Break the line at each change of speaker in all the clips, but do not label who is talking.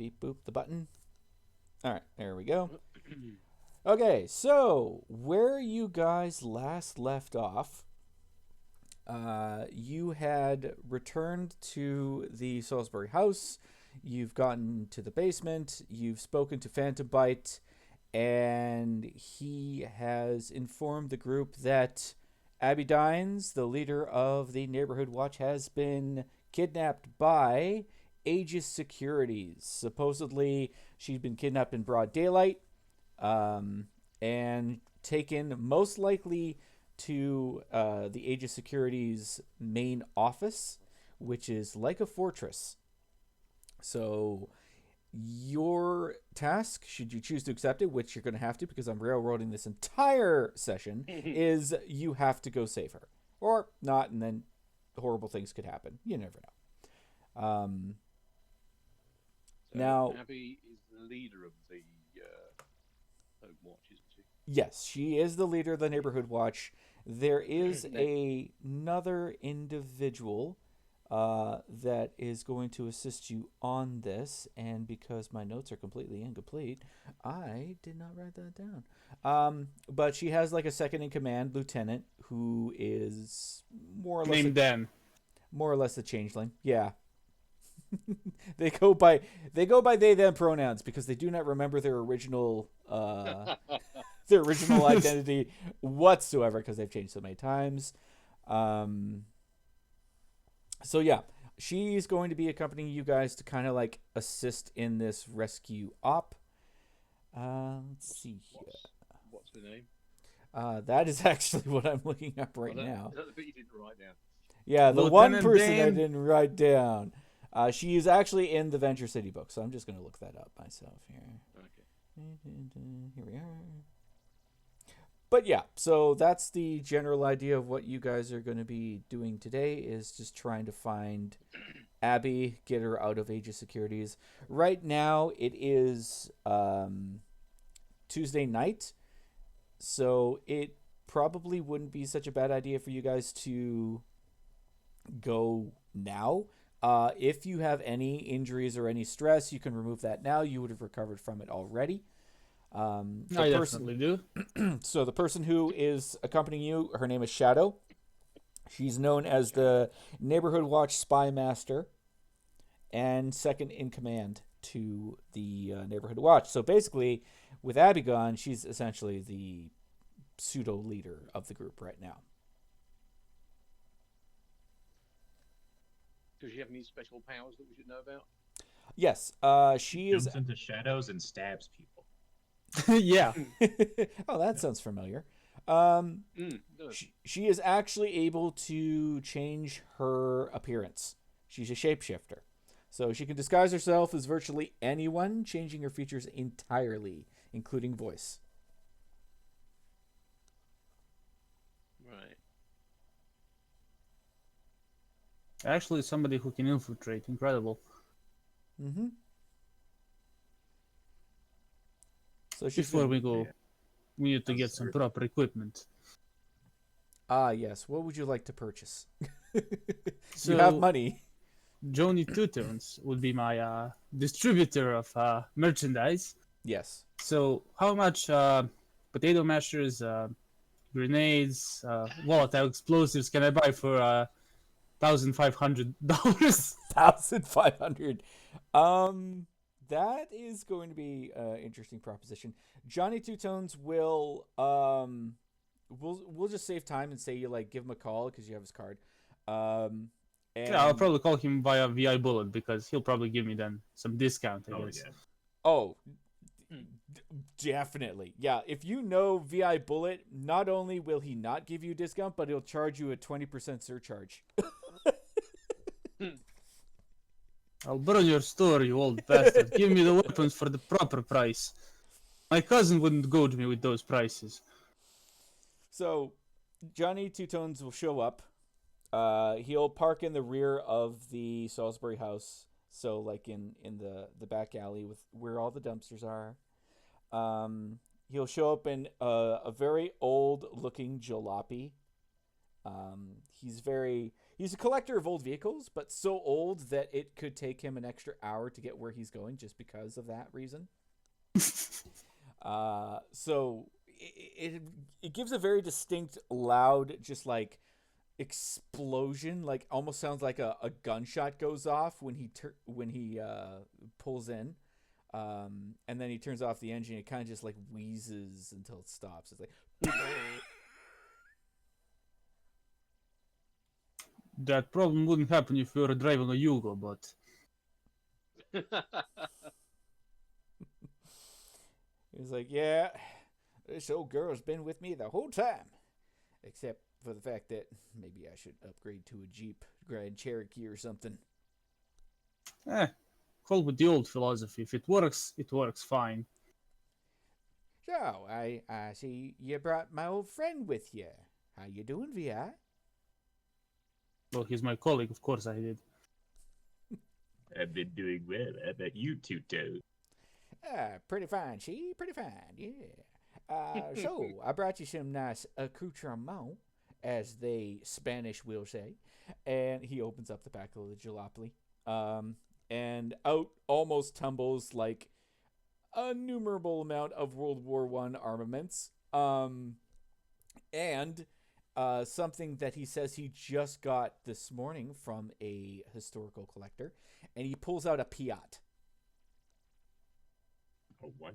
beep boop the button. All right, there we go. Okay, so where you guys last left off, you had returned to the Salisbury house. You've gotten to the basement. You've spoken to Phantom Bite, and he has informed the group that Abby Dines, the leader of the Neighborhood Watch, has been kidnapped by Aegis Securities. Supposedly, she's been kidnapped in broad daylight, and taken most likely to the Aegis Securities main office, which is like a fortress. So your task, should you choose to accept it, which you're going to have to because I'm railroading this entire session, is you have to go save her. Or not, and then horrible things could happen. You never know.
So
now,
Abby is the leader of the Watch, isn't she?
yes, she is the leader of the Neighborhood Watch. There is another individual that is going to assist you on this, and because my notes are completely incomplete, I did not write that down. But she has like a second in command lieutenant who is more or less
Named Dan.
more or less a changeling. Yeah. they go by they them pronouns because they do not remember their original identity whatsoever because they've changed so many times. So yeah, she's going to be accompanying you guys to kind of like assist in this rescue op. Let's see here.
What's her name?
That is actually what I'm looking up right now.
Is that the bit you didn't write down?
Yeah, the
Lieutenant
one person I
Dan.
didn't write down. She is actually in the Venture City book, so I'm just going to look that up myself here.
Okay.
Here we are. But yeah, so that's the general idea of what you guys are going to be doing today is just trying to find Abby, get her out of Aegis Securities. Right now, it is Tuesday night, so it probably wouldn't be such a bad idea for you guys to go now. If you have any injuries or any stress, you can remove that now. You would have recovered from it already.
I definitely do.
So the person who is accompanying you, her name is Shadow. She's known as the Neighborhood Watch Spy Master and second in command to the Neighborhood Watch. So basically, with Abby gone, she's essentially the pseudo leader of the group right now.
Does she have any special powers that we should know about?
Yes, she is.
Jumps into shadows and stabs people.
Yeah.
Oh, that sounds familiar.
No.
She is actually able to change her appearance. She's a shapeshifter. So she can disguise herself as virtually anyone, changing her features entirely, including voice.
Right.
Actually, somebody who can infiltrate. Incredible.
Mm-hmm. So she's
Before we go, we need to get some proper equipment.
Yes. What would you like to purchase?
So,
You have money.
Joni Two Tones would be my distributor of merchandise.
Yes.
So, how much potato mashers, grenades, volatile explosives can I buy for $1,500?
1,500. That is going to be an interesting proposition. Johnny Two Tones will we'll just save time and say you like give him a call because you have his card. And
Yeah, I'll probably call him via VI Bullet because he'll probably give me then some discount, I
Oh,
guess.
yeah.
Oh, definitely. Yeah, if you know VI Bullet, not only will he not give you a discount, but he'll charge you a 20% surcharge.
I'll burn your store, you old bastard. Give me the weapons for the proper price. My cousin wouldn't goad me with those prices.
So, Johnny Two Tones will show up. He'll park in the rear of the Salisbury house, so like in the back alley with where all the dumpsters are. He'll show up in a very old looking jalopy. He's a collector of old vehicles, but so old that it could take him an extra hour to get where he's going just because of that reason. So it gives a very distinct, loud, just like explosion. Like almost sounds like a gunshot goes off when he pulls in, and then he turns off the engine. It kind of just like wheezes until it stops. It's like.
That problem wouldn't happen if you were driving a Yugo, but
He's like, yeah, this old girl's been with me the whole time. Except for the fact that maybe I should upgrade to a Jeep Grand Cherokee or something.
call with the old philosophy. If it works fine.
So, I see you brought my old friend with you. How you doing, VI?
Well, he's my colleague, of course I did.
I've been doing well. How about you, Tuto?
Pretty fine, she. Pretty fine, yeah. So, I brought you some nice accoutrement, as they Spanish will say. And he opens up the back of the jalopy. And out almost tumbles, like, a numerable amount of World War I armaments. And something that he says he just got this morning from a historical collector. And he pulls out a Piat.
Oh, what?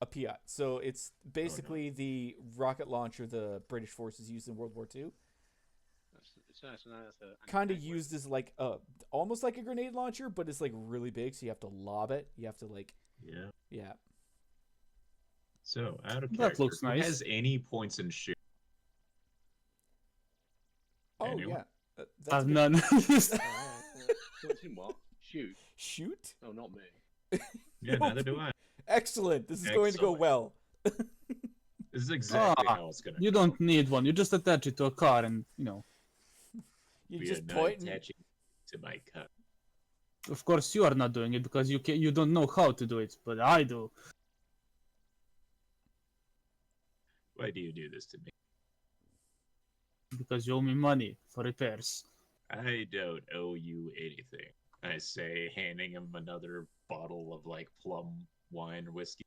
A Piat. So it's basically the rocket launcher the British forces used in World War II. Kind of used as like almost like a grenade launcher, but it's like really big, so you have to lob it. You have to like yeah.
So out of
That
character,
looks
who
nice.
has any points in shoot?
Oh
Anyone?
yeah.
I've
Good.
none.
Points in what? Shoot.
Shoot.
No, not me.
Yeah, neither do I.
Excellent. This is going to go
Excellent.
well.
This is exactly
Ah,
how it's gonna.
You
go.
don't need one. You just attach it to a car and,
You
We
just
are not
point.
attaching to my car.
of course you are not doing it because you don't know how to do it, but I do.
Why do you do this to me?
Because you owe me money for repairs.
I don't owe you anything. I say, handing him another bottle of like plum wine or whiskey.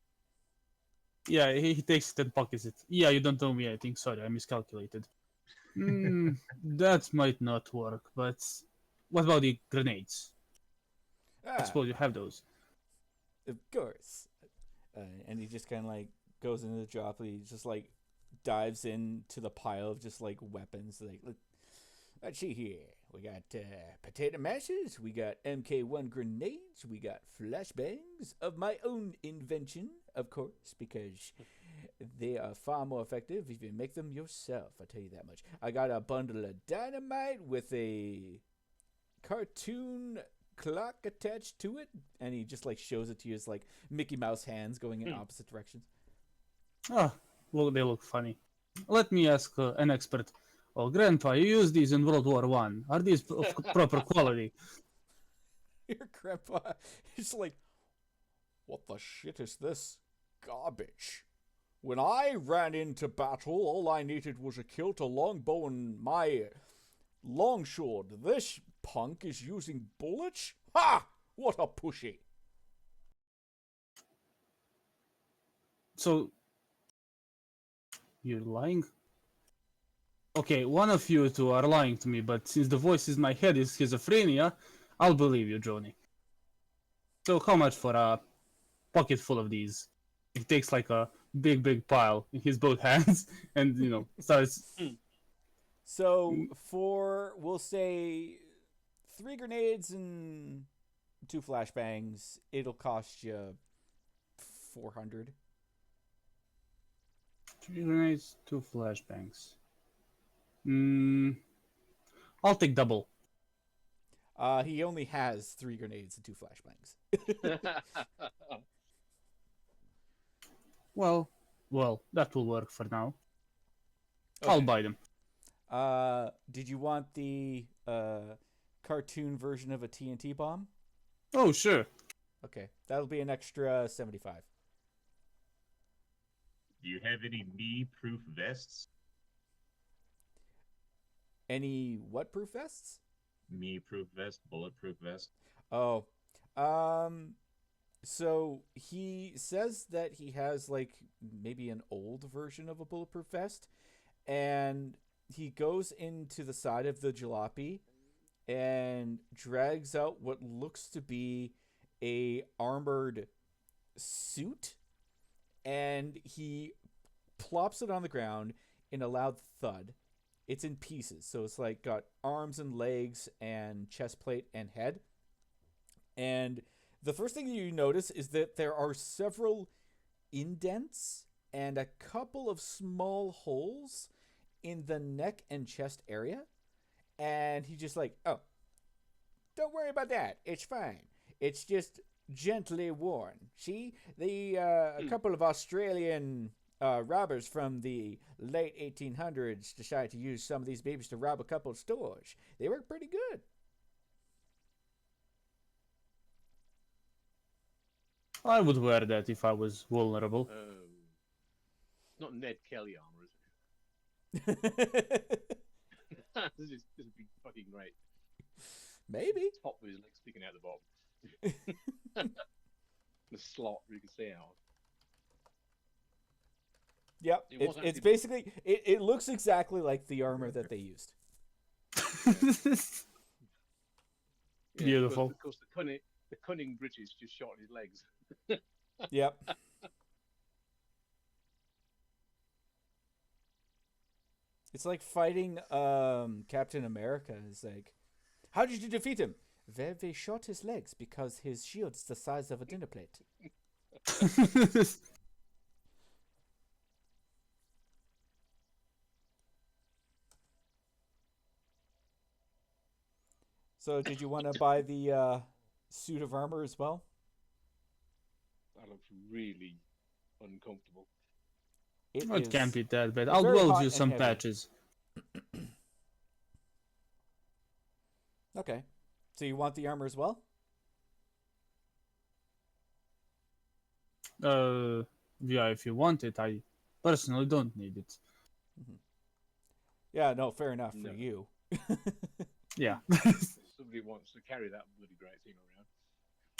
Yeah, he takes it and pockets it. Yeah, you don't owe me anything. Sorry, I miscalculated. That might not work, but what about the grenades? I
Ah,
suppose you have those.
of course. And he just kind of like goes into the drop. He just like dives into the pile of just like weapons. Like, let's see here. We got potato mashes. We got MK1 grenades. We got flashbangs of my own invention, of course, because they are far more effective if you make them yourself. I'll tell you that much. I got a bundle of dynamite with a cartoon clock attached to it, and he just like shows it to you as like Mickey Mouse hands going in opposite directions.
Ah, well, they look funny. Let me ask an expert. Oh, Grandpa, you used these in World War One. Are these of proper quality?
Your grandpa is like, what the shit is this garbage? When I ran into battle, all I needed was a kilt, a longbow, and my longsword. This punk is using bullets? Ha! What a pushy.
So, you're lying? Okay, one of you two are lying to me, but since the voice in my head is schizophrenia, I'll believe you, Johnny. So, how much for a pocket full of these? It takes like a big pile in his both hands and, starts.
So for, we'll say, 3 grenades and 2 flashbangs, it'll cost you 400.
3 grenades, 2 flashbangs. I'll take double.
He only has 3 grenades and 2 flashbangs.
Well, that will work for now. I'll buy them.
Did you want the cartoon version of a TNT bomb?
Oh, sure.
Okay, that'll be an extra 75.
Do you have any knee-proof vests?
Any what proof vests?
me-proof vest, bulletproof vest?
Oh, so he says that he has like maybe an old version of a bulletproof vest, and he goes into the side of the jalopy and drags out what looks to be a armored suit, and he plops it on the ground in a loud thud. It's in pieces, so it's like got arms and legs and chest plate and head. And the first thing you notice is that there are several indents and a couple of small holes in the neck and chest area. And he just like, oh, don't worry about that. It's fine. It's just gently worn. See, a couple of Australian robbers from the late 1800s decided to use some of these babies to rob a couple of stores. They work pretty good.
I would wear that if I was vulnerable.
Not Ned Kelly armor, is it? This would be fucking great.
Maybe.
Top with his legs sticking out the bottom. The slot where you can see out.
Yep.
It was
It's
actually-
basically, it looks exactly like the armor that they used.
Yeah,
Beautiful.
Of course, the cunning British just shot his legs.
Yep. It's like fighting Captain America. It's like, how did you defeat him? Well, they shot his legs because his shield's the size of a dinner plate. So, did you want to buy the suit of armor as well?
That looks really uncomfortable.
It can't be that bad.
it's
I'll
very hot
weld you
and
some
heavy.
patches.
Okay. So you want the armor as well?
Yeah, if you want it. I personally don't need it.
Yeah, no, fair enough
No.
for you.
Yeah.
If somebody wants to carry that bloody great thing around,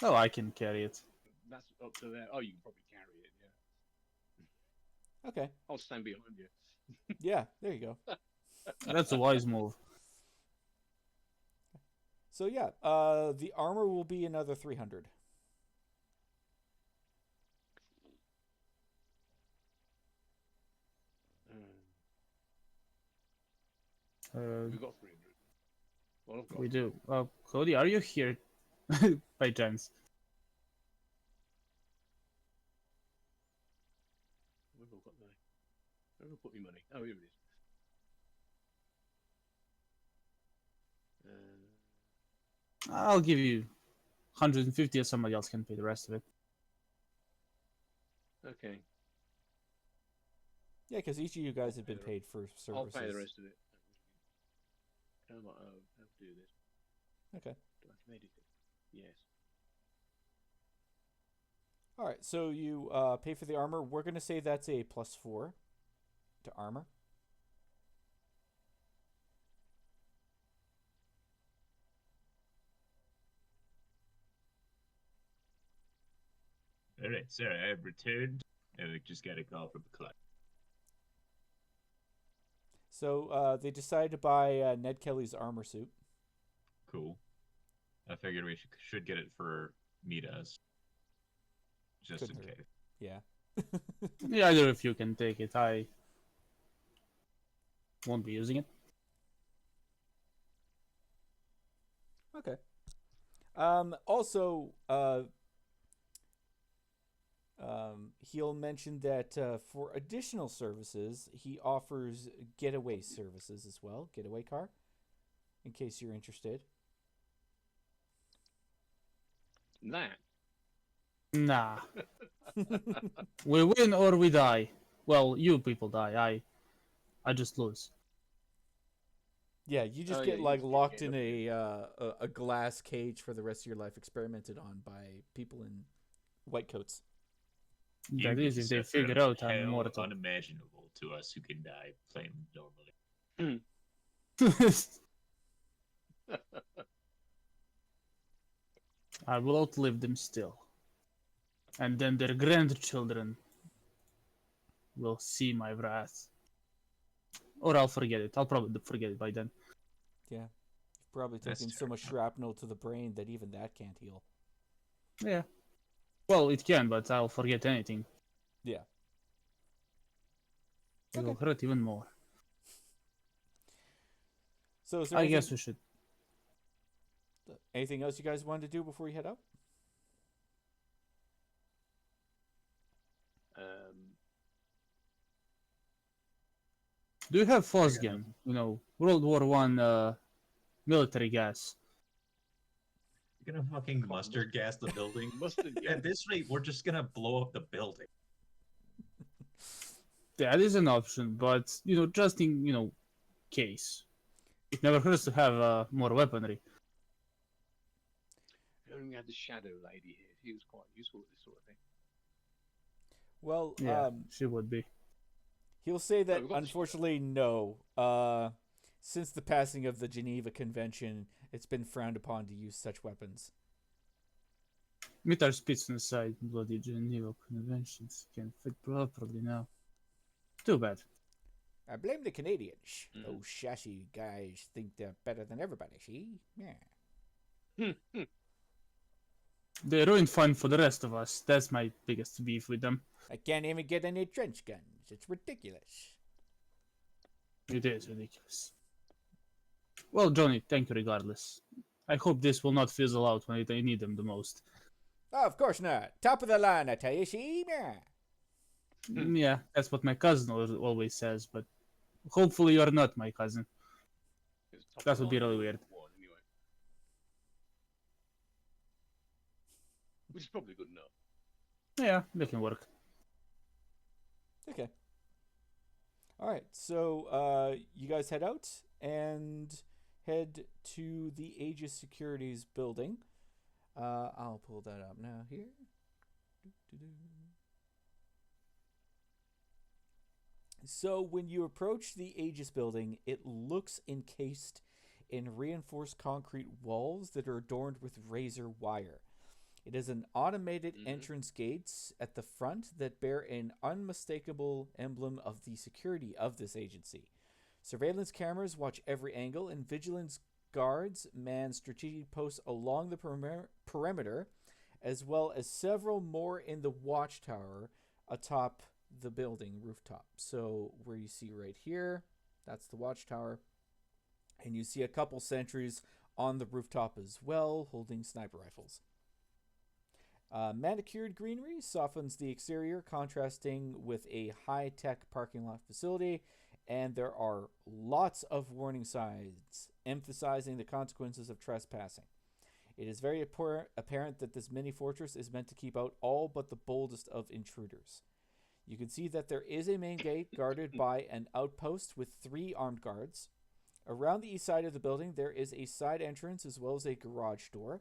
Oh, I can carry it.
that's up to them. Oh, you can probably carry it, yeah.
Okay.
I'll stand behind you.
Yeah, there you go.
That's a wise move.
So yeah, the armor will be another 300.
We've got 300. Well, I've got
We do. Cody, are you here by chance?
Where have I got my... Where have I put my money? Oh, here it is.
I'll give you 150 and somebody else can pay the rest of it.
Okay.
Yeah, because each of you guys have been
pay
paid for services.
I'll pay the rest of it. How am I? Oh, how to do this?
Okay.
Do I have to edit it? Yes.
All right. So you pay for the armor. We're gonna say that's a +4 to armor.
All right, sir, I have returned. I just got a call from the client.
So they decided to buy Ned Kelly's armor suit.
Cool. I figured we should get it for Midas. Just
Couldn't
in
hurt.
case.
Yeah.
Yeah, either of you can take it. I won't be using it.
Okay. Also, he'll mention that for additional services, he offers getaway services as well, getaway car, in case you're interested.
That.
Nah. We win or we die. Well, you people die. I just lose.
Yeah, you just
Oh,
get
yeah, you
like
just get
locked
hit
in
up.
a glass cage for the rest of your life, experimented on by people in white coats.
That is, if they
Suffer
figure out I'm
hell
immortal.
unimaginable to us who can die playing normally.
I will outlive them still. And then their grandchildren will see my wrath. Or I'll forget it. I'll probably forget it by then.
Yeah. You've probably
That's
taken so much shrapnel to the brain that even that can't heal.
Yeah. Well, it can, but I'll forget anything.
Yeah.
It will hurt even more.
So is there
I
anything,
guess we should.
anything else you guys wanted to do before you head out?
Do you have Fosgen? You know, World War One military gas.
You're gonna fucking mustard gas the building.
Mustard gas.
At this rate, we're just gonna blow up the building.
That is an option, but you know, just in case. It never hurts to have more weaponry.
We only had the Shadow Lady here. She was quite useful at this sort of thing.
Well,
Yeah, she would be.
he'll say that
we've got the-
unfortunately no. Since the passing of the Geneva Convention, it's been frowned upon to use such weapons.
Mitar spits aside. Bloody Geneva Conventions can't fit properly now. Too bad.
I blame the Canadians.
Mm.
Those sassy guys think they're better than everybody, see? Yeah.
They ruined fun for the rest of us. That's my biggest beef with them.
I can't even get any trench guns. It's ridiculous.
It is ridiculous. Well, Johnny, thank you regardless. I hope this will not fizzle out when I need them the most.
Oh, of course not. Top of the line, I tell you, see? Yeah.
Yeah, that's what my cousin always says, but hopefully you're not my cousin.
It was top
That
of
would be
line
really weird.
one, anyway. Which is probably good enough.
Yeah, that can work.
Okay. All right. So, you guys head out and head to the Aegis Securities building. I'll pull that up now here. Doo-doo-doo. So when you approach the Aegis building, it looks encased in reinforced concrete walls that are adorned with razor wire. It has an automated entrance gates at the front that bear an unmistakable emblem of the security of this agency. Surveillance cameras watch every angle, and vigilance guards man strategic posts along the perimeter, as well as several more in the watchtower atop the building rooftop. So where you see right here, that's the watchtower, and you see a couple sentries on the rooftop as well, holding sniper rifles. Manicured greenery softens the exterior, contrasting with a high-tech parking lot facility, and there are lots of warning signs emphasizing the consequences of trespassing. It is very apparent that this mini fortress is meant to keep out all but the boldest of intruders. You can see that there is a main gate guarded by an outpost with 3 armed guards. Around the east side of the building, there is a side entrance as well as a garage door.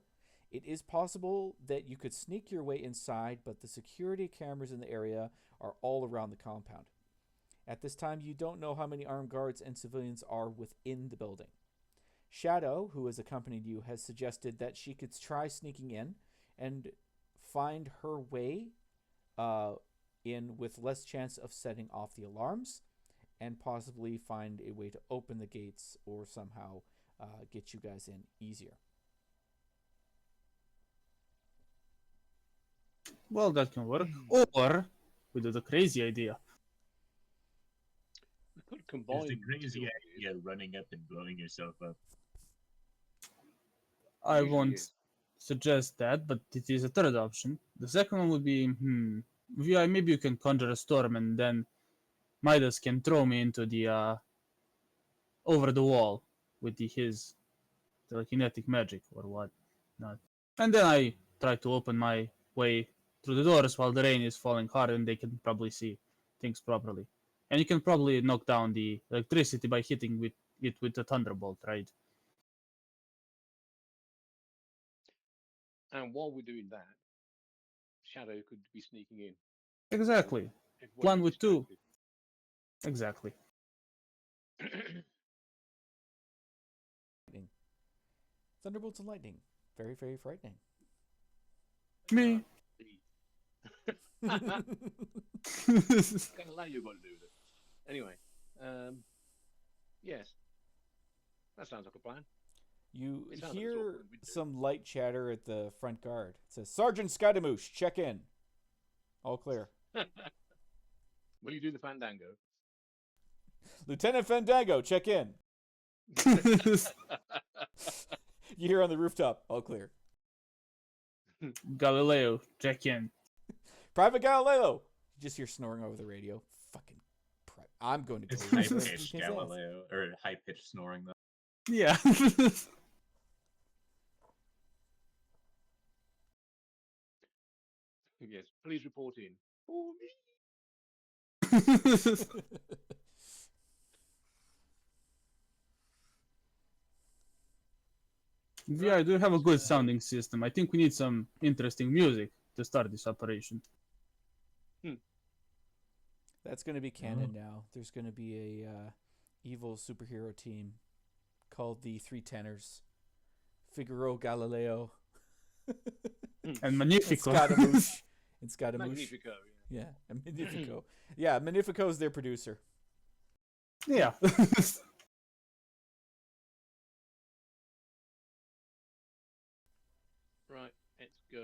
It is possible that you could sneak your way inside, but the security cameras in the area are all around the compound. At this time, you don't know how many armed guards and civilians are within the building. Shadow, who has accompanied you, has suggested that she could try sneaking in and find her way in with less chance of setting off the alarms, and possibly find a way to open the gates or somehow get you guys in easier.
Well, that can work. Or we do the crazy idea.
We could combine
It's a
the
crazy
two
idea running up and blowing yourself up.
I
Usually
won't
is.
suggest that, but it is a third option. The second one would be, maybe you can conjure a storm and then Midas can throw me into the over the wall with his telekinetic magic or what not. And then I try to open my way through the doors while the rain is falling hard and they can probably see things properly. And you can probably knock down the electricity by hitting it with a thunderbolt, right?
And while we're doing that, Shadow could be sneaking in.
Exactly.
Everybody
Plan
be
with 2.
distracted.
Exactly.
Thunderbolts and lightning. Very, very frightening.
Me.
Galileo got to do with it. Anyway, yes, that sounds like a plan.
You
It sounds like the sort of
hear
thing we'd do.
some light chatter at the front guard. It says, Sergeant Skydamoosh, check in. All clear.
Will you do the fandango?
Lieutenant Fandango, check in. You hear on the rooftop, all clear.
Galileo, check in.
Private Galileo. You just hear snoring over the radio. Fucking I'm going to go.
It's
over
high
there and
pitched
kick his ass.
Galileo or high pitched snoring though.
Yeah.
Yes, please report in. For me.
Yeah, I do have a good sounding system. I think we need some interesting music to start this operation.
That's going to be canon now. There's going to be a evil superhero team called the Three Tenors. Figaro, Galileo,
And
and
Magnifico.
Scaramouche. And Scaramouche.
Magnifico. Yeah.
Yeah, and Magnifico. Yeah, Magnifico is their producer.
Yeah.
Right, let's go.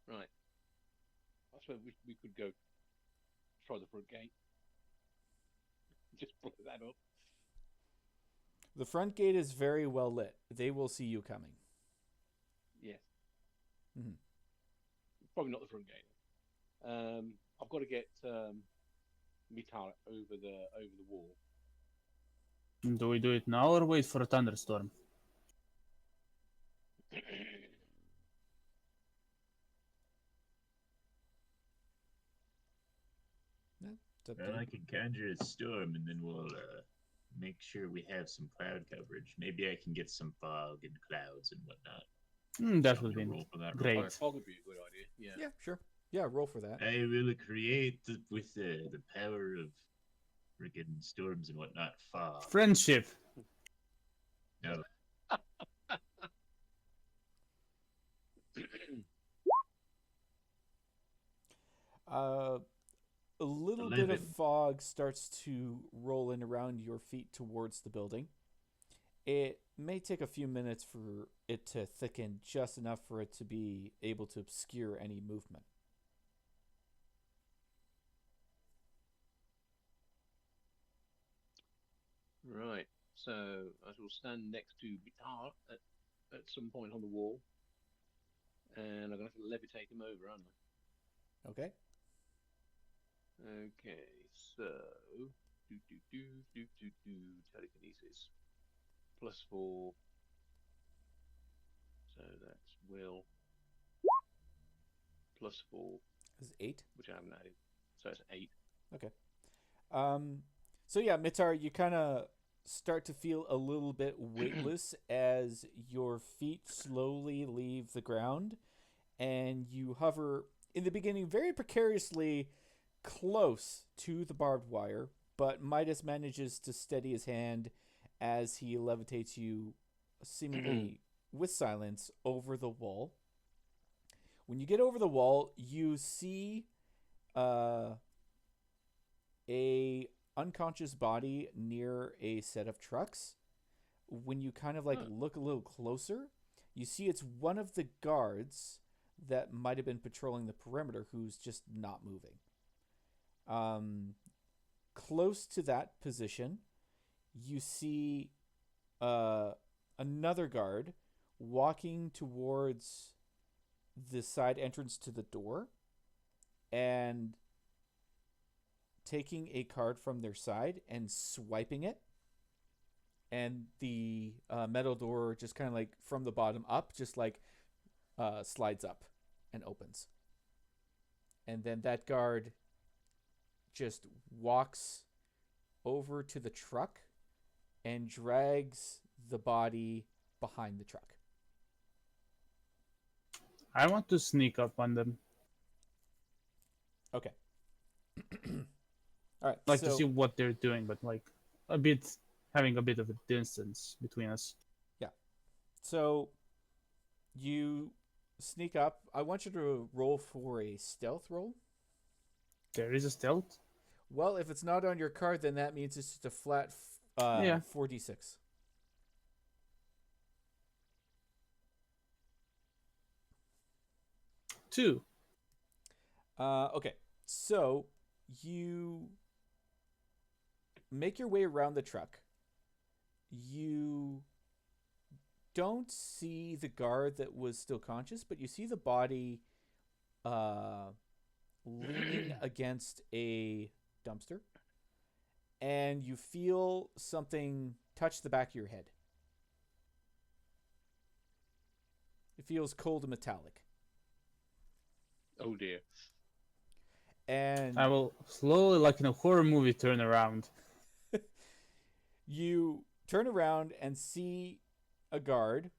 Right. I suppose we could go try the front gate. Just put that up.
The front gate is very well lit. They will see you coming.
Yes.
Mhm.
Probably not the front gate. I've got to get Mitar over the wall.
Do we do it now or wait for a thunderstorm?
It's up to
Well,
you.
I can conjure a storm, and then we'll make sure we have some cloud coverage. Maybe I can get some fog and clouds and whatnot.
That
Want
would
me to
be
roll for that real
great.
quick?
Fog would be a good idea. Yeah.
Yeah, sure. Yeah, roll for that.
I will create with the power of friggin' storms and whatnot fog.
Friendship.
No,
A little bit of
11.
fog starts to roll in around your feet towards the building. It may take a few minutes for it to thicken just enough for it to be able to obscure any movement.
Right. So I shall stand next to Mitar at some point on the wall, and I'm gonna have to levitate him over, aren't I?
Okay?
Okay, so telekinesis +4. So that's will +4,
This is 8.
which I haven't added. So it's 8.
So yeah, Mitar, you kind of start to feel a little bit weightless as your feet slowly leave the ground, and you hover in the beginning very precariously close to the barbed wire, but Midas manages to steady his hand as he levitates you seemingly with silence over the wall. When you get over the wall, you see a unconscious body near a set of trucks. When you kind of like look a little closer, you see it's one of the guards that might have been patrolling the perimeter who's just not moving. Close to that position, you see another guard walking towards the side entrance to the door and taking a card from their side and swiping it, and the metal door just kind of like from the bottom up just like slides up and opens, and then that guard just walks over to the truck and drags the body behind the truck.
I want to sneak up on them.
Okay. All right.
Like
so,
to see what they're doing, but like a bit having a bit of a distance between us.
So you sneak up. I want you to roll for a stealth roll.
There is a stealth.
Well, if it's not on your card, then that means it's just a flat
Yeah.
4d6.
Two.
Okay, so you make your way around the truck. You don't see the guard that was still conscious, but you see the body leaning against a dumpster, and you feel something touch the back of your head. It feels cold and metallic.
Oh dear.
And
I will slowly, like in a horror movie, turn around.
you turn around and see a guard,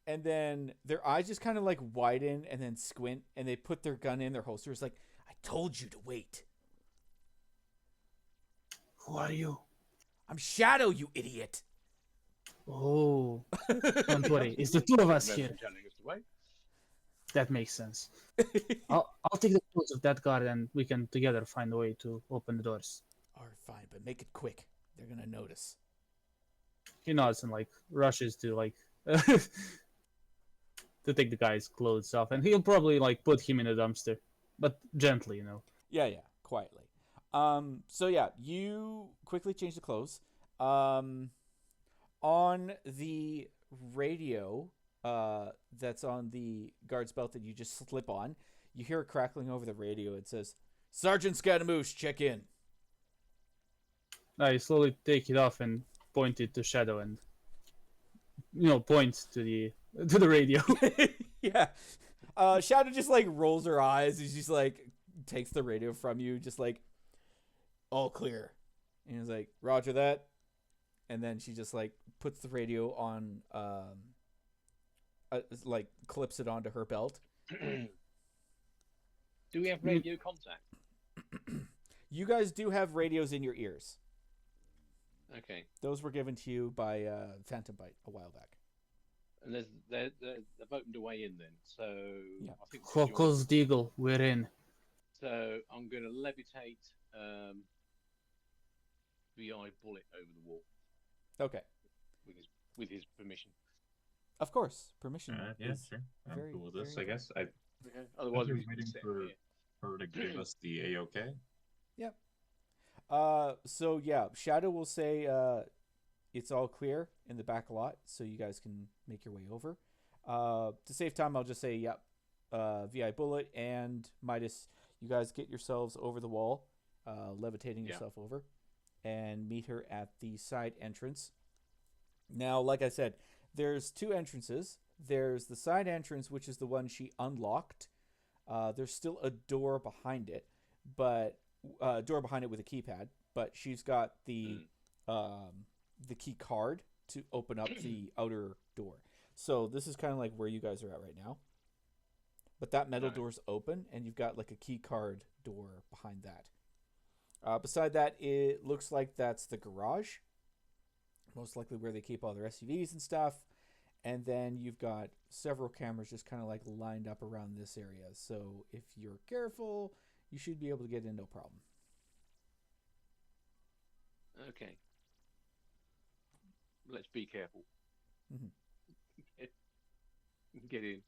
and then their eyes just kind of like widen and then squint, and they put their gun in their holster. It's like, I told you to wait.
Who are you?
I'm Shadow, you idiot.
Oh, don't worry. It's the two of us
That's
here.
telling us to wait.
That makes sense. I'll take the clothes of that guard, and we can together find a way to open the doors.
All right, fine, but make it quick. They're gonna notice.
He nods and like rushes to like to take the guy's clothes off, and he'll probably like put him in a dumpster, but gently, you know.
Yeah, quietly. So yeah, you quickly change the clothes. On the radio, that's on the guard's belt that you just slip on, you hear it crackling over the radio. It says, "Sergeant Scaramouche, check in."
I slowly take it off and point it to Shadow, and point to the radio.
Yeah. Shadow just like rolls her eyes. She just like takes the radio from you, just like, all clear. And he's like, Roger that. And then she just like puts the radio on, like clips it onto her belt.
Do we have radio contact?
You guys do have radios in your ears.
Okay.
Those were given to you by Phantom Bite a while back.
And they're voting to weigh in then. So
Yeah.
I think
Crocos Deagle, we're in.
So I'm going to levitate VI Bullet over the wall
Okay.
with his permission.
Of course. Permission.
Yeah,
is
sure. I'm
very,
cool with this.
very
I guess I
Okay. Otherwise,
was
we're
waiting
set
for
here.
her to give us the A-OK.
So yeah, Shadow will say it's all clear in the back lot, so you guys can make your way over. To save time, I'll just say, yep, VI Bullet and Midas, you guys get yourselves over the wall, levitating yourself over, and meet her at the side entrance. Now, like I said, there's two entrances. There's the side entrance, which is the one she unlocked. There's still a door behind it, but door behind it with a keypad. But she's got the key card to open up the outer door. So this is kind of like where you guys are at right now. But that metal door's open, and you've got like a key card door behind that. Beside that, it looks like that's the garage. Most likely where they keep all their SUVs and stuff. And then you've got several cameras just kind of like lined up around this area. So if you're careful, you should be able to get in no problem.
Okay. Let's be careful.
Mhm.
Get in.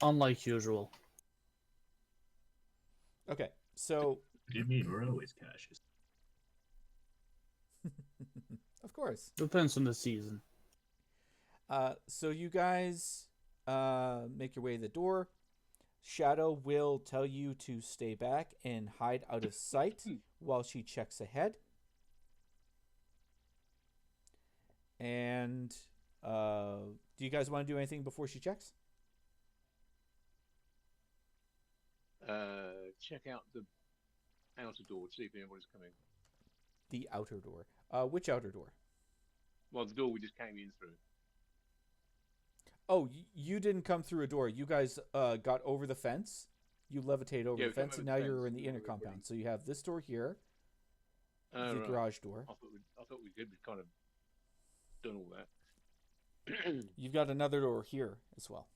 Unlike usual.
Okay, so
What do you mean? We're always cautious.
of course.
Depends on the season.
So you guys make your way to the door. Shadow will tell you to stay back and hide out of sight while she checks ahead. And do you guys want to do anything before she checks?
Check out the outer door to see if anybody's coming.
The outer door. Which outer door?
Well, the door we just came in through.
Oh, you didn't come through a door. You guys got over the fence. You levitate over
Yeah,
the
we came
fence,
over
and
the
now you're
fence
in the
and
inner
we're
compound.
ready.
So you have this door here,
Oh,
the
right.
garage door.
I thought we could. We kind of done all that.
You've got another door here as well.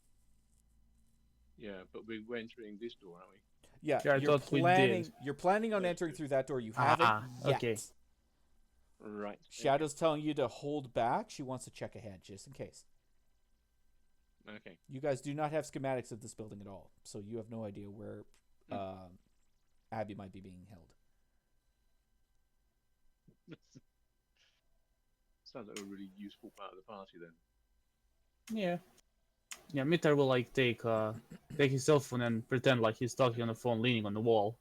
Yeah, but we're entering this door, aren't we?
Yeah,
Yeah, I
you're
thought we
planning.
did.
You're planning on
That's
entering
good.
through that door. You
Ah,
haven't yet.
okay.
Right.
Shadow's telling you to hold back. She wants to check ahead just in case.
Okay.
You guys do not have schematics of this building at all, so you have no idea where Abby might be being held.
Sounds like a really useful part of the party then.
Yeah. Yeah, Mitter will like take his cell phone and pretend like he's talking on the phone, leaning on the wall.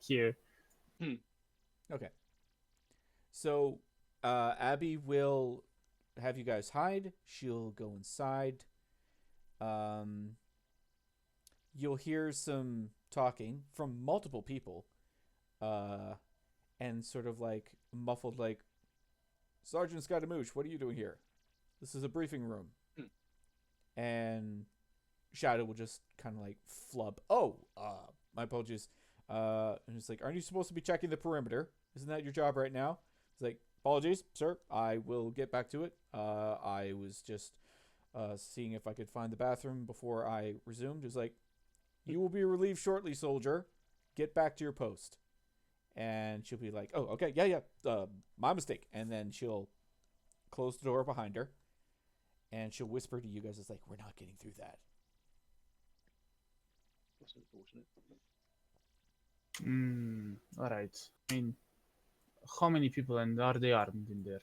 Here.
Okay. So Abby will have you guys hide. She'll go inside. You'll hear some talking from multiple people, and sort of like muffled, like, Sergeant Scaramouche, what are you doing here? This is a briefing room. And Shadow will just kind of like flub. Oh, my apologies. And it's like, aren't you supposed to be checking the perimeter? Isn't that your job right now? It's like, apologies, sir. I will get back to it. I was just seeing if I could find the bathroom before I resumed. It's like, you will be relieved shortly, soldier. Get back to your post. And she'll be like, oh, okay, yeah, my mistake. And then she'll close the door behind her. And she'll whisper to you guys, it's like, we're not getting through that.
That's unfortunate.
Alright. I mean, how many people and are they armed in there?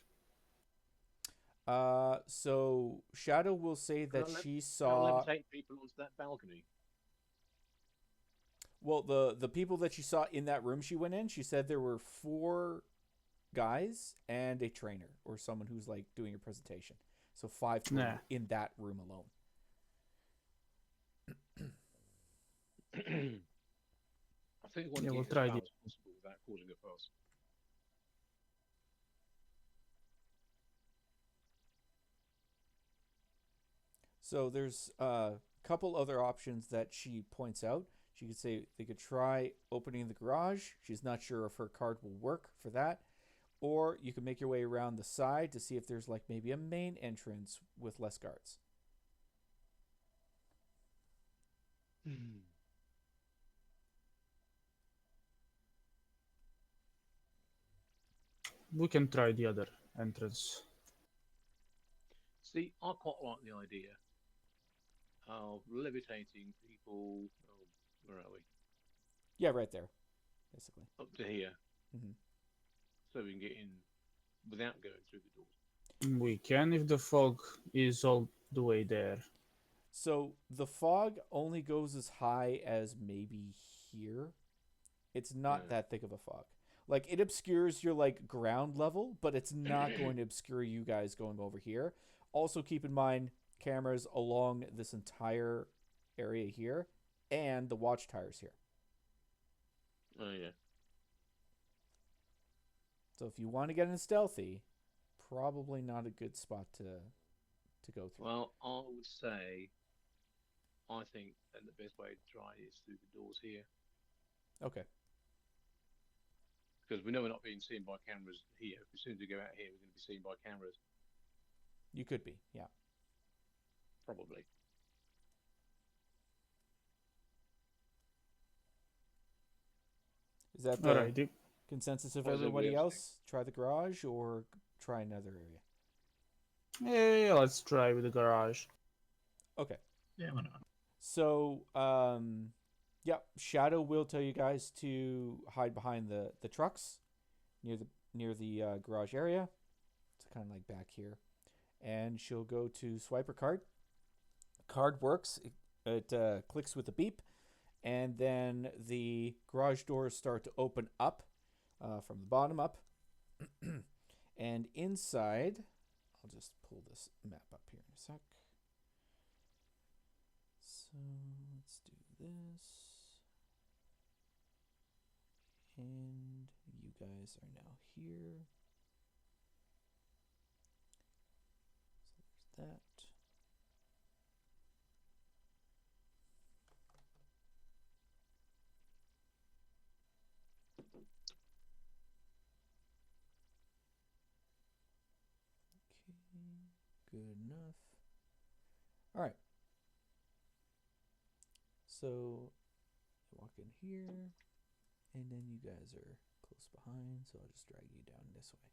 So Shadow will say that
Can I
she
Can I
saw...
levitate people onto that balcony?
Well, the people that she saw in that room she went in, she said there were 4 guys and a trainer or someone who's like doing a presentation. So 5 total
Nah.
in that room alone.
I think we want
Yeah,
to
we'll
get
try
as far
the-
as possible without causing a fuss.
So there's a couple other options that she points out. She could say they could try opening the garage. She's not sure if her card will work for that. Or you can make your way around the side to see if there's like maybe a main entrance with less guards.
We can try the other entrance.
See, I quite like the idea of levitating people. Oh, where are we?
Yeah, right there, basically.
Up to here,
Mhm.
so we can get in without going through the doors.
We can if the fog is all the way there.
So the fog only goes as high as maybe here. It's not
Yeah.
that thick of a fog. Like, it obscures your like ground level, but it's not going to obscure you guys going over here. Also keep in mind cameras along this entire area here and the watchtowers here.
Oh yeah.
So if you want to get in stealthy, probably not a good spot to go through.
Well, I would say, I think that the best way to try is through the doors here,
Okay.
because we know we're not being seen by cameras here. As soon as we go out here, we're going to be seen by cameras,
You could be, yeah.
probably.
Is that the
Alrighty.
consensus of
What is
everybody
everybody else
else? Try the garage or try another area?
Yeah, let's try with the garage.
Okay.
Yeah, why not?
So, yeah, Shadow will tell you guys to hide behind the trucks near the garage area. It's kind of like back here, and she'll go to swipe her card. Card works. It clicks with a beep, and then the garage doors start to open up from the bottom up, and inside, I'll just pull this map up here in a sec. So let's do this. And you guys are now here. So there's that. Good enough. All right. So walk in here, and then you guys are close behind, so I'll just drag you down this way.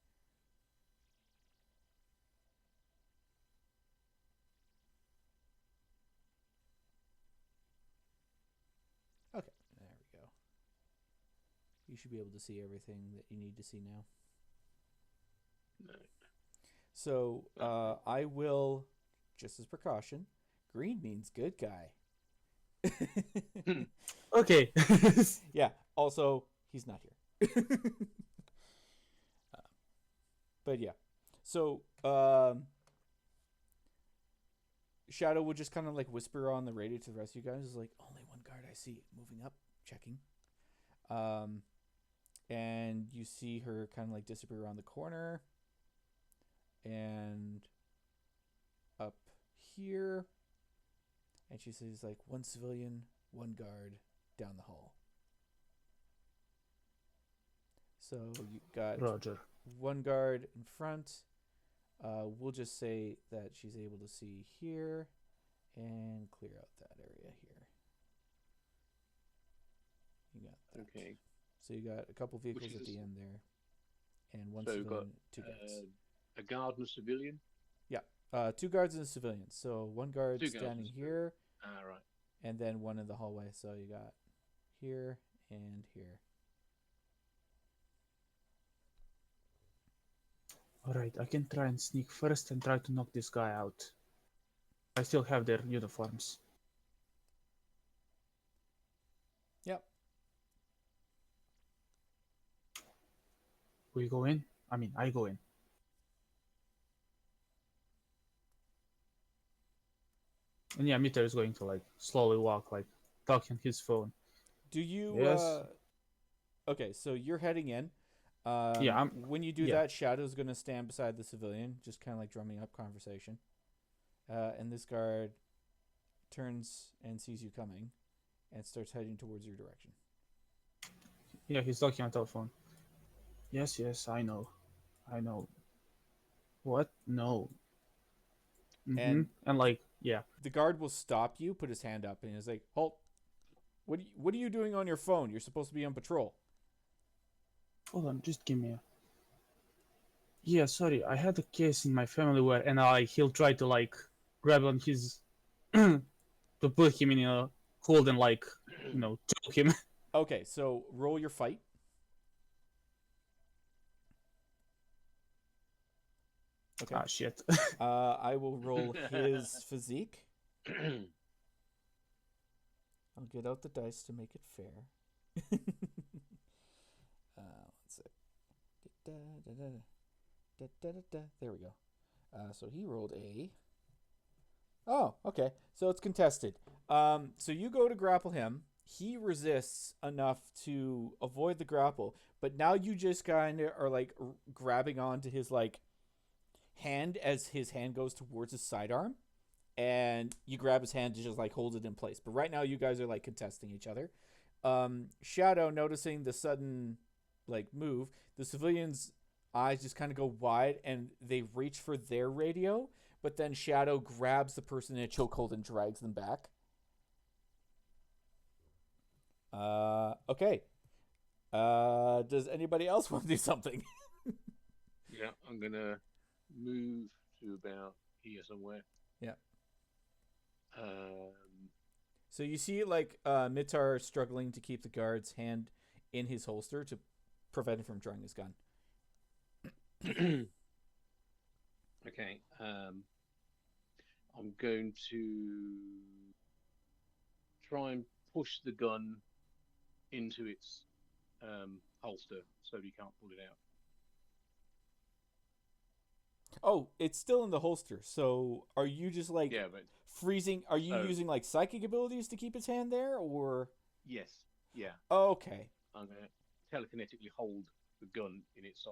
Okay, there we go. You should be able to see everything that you need to see now.
No.
So I will, just as precaution, green means good guy.
Okay.
Yeah, also, he's not here. But yeah. So, Shadow will just kind of like whisper on the radio to the rest of you guys. Is like, only one guard I see moving up, checking. And you see her kind of like disappear around the corner. And up here. And she says like, one civilian, one guard down the hall. So you got
Roger.
one guard in front. We'll just say that she's able to see here and clear out that area here. You got that.
Okay.
So you got a couple vehicles
is
at the
this?
end there, and one
So we've
civilian,
got,
two guards.
A guard and a civilian.
Two guards and a civilian. So one guard
Two guards and
standing
a civilian.
here,
Ah, right.
and then one in the hallway. So you got here and here.
Alright, I can try and sneak first and try to knock this guy out. I still have their uniforms.
Yep.
We go in? I go in. And yeah, Mitter is going to like slowly walk, like talking his phone.
Do you?
Yes.
Okay, so you're heading in.
Yeah,
when you do
yeah.
that, Shadow's gonna stand beside the civilian, just kind of like drumming up conversation. And this guard turns and sees you coming, and starts heading towards your direction.
Yeah, he's talking on telephone. Yes, I know. What? No.
And-
And like, yeah.
The guard will stop you, put his hand up, and he's like, "Halt! What are you doing on your phone? You're supposed to be on patrol."
Hold on, just give me a... Yeah, sorry, I had a case in my family where he'll try to like grab on his to put him in a hold and like, choke him.
Okay, so roll your fight. Okay.
Ah, shit.
I will roll his physique. I'll get out the dice to make it fair. Let's see. There we go. So he rolled a... Oh, okay. So it's contested. So you go to grapple him. He resists enough to avoid the grapple, but now you just kind of are like grabbing onto his like hand as his hand goes towards his sidearm, and you grab his hand to just like hold it in place. But right now you guys are like contesting each other. Shadow, noticing the sudden like move, the civilian's eyes just kind of go wide and they reach for their radio, but then Shadow grabs the person in a chokehold and drags them back. Okay. Does anybody else want to do something?
Yeah, I'm gonna move to about here somewhere.
Yeah.
Um,
So you see like Mitar struggling to keep the guard's hand in his holster to prevent him from drawing his gun.
okay. I'm going to try and push the gun into its holster so he can't pull it out.
Oh, it's still in the holster. So are you just like
Yeah, but
freezing? Are you
Oh.
using like psychic abilities to keep his hand there, or?
yes, yeah.
Oh, okay.
I'm going to telekinetically hold the gun in its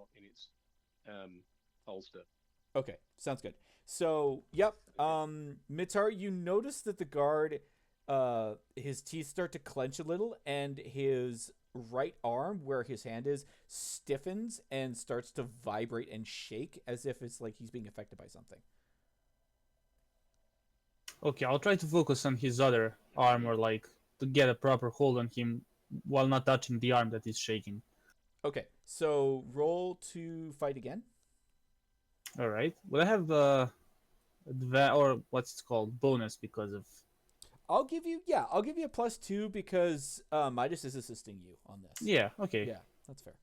holster.
Okay, sounds good. So, yep. Mitar, you notice that the guard, his teeth start to clench a little, and his right arm, where his hand is, stiffens and starts to vibrate and shake as if it's like he's being affected by something.
Okay, I'll try to focus on his other arm, or like to get a proper hold on him while not touching the arm that is shaking.
Okay, so roll to fight again.
All right. Will I have or what's it called, bonus because of?
I'll give you a +2 because Midas is assisting you on this.
Yeah. Okay.
Yeah, that's fair.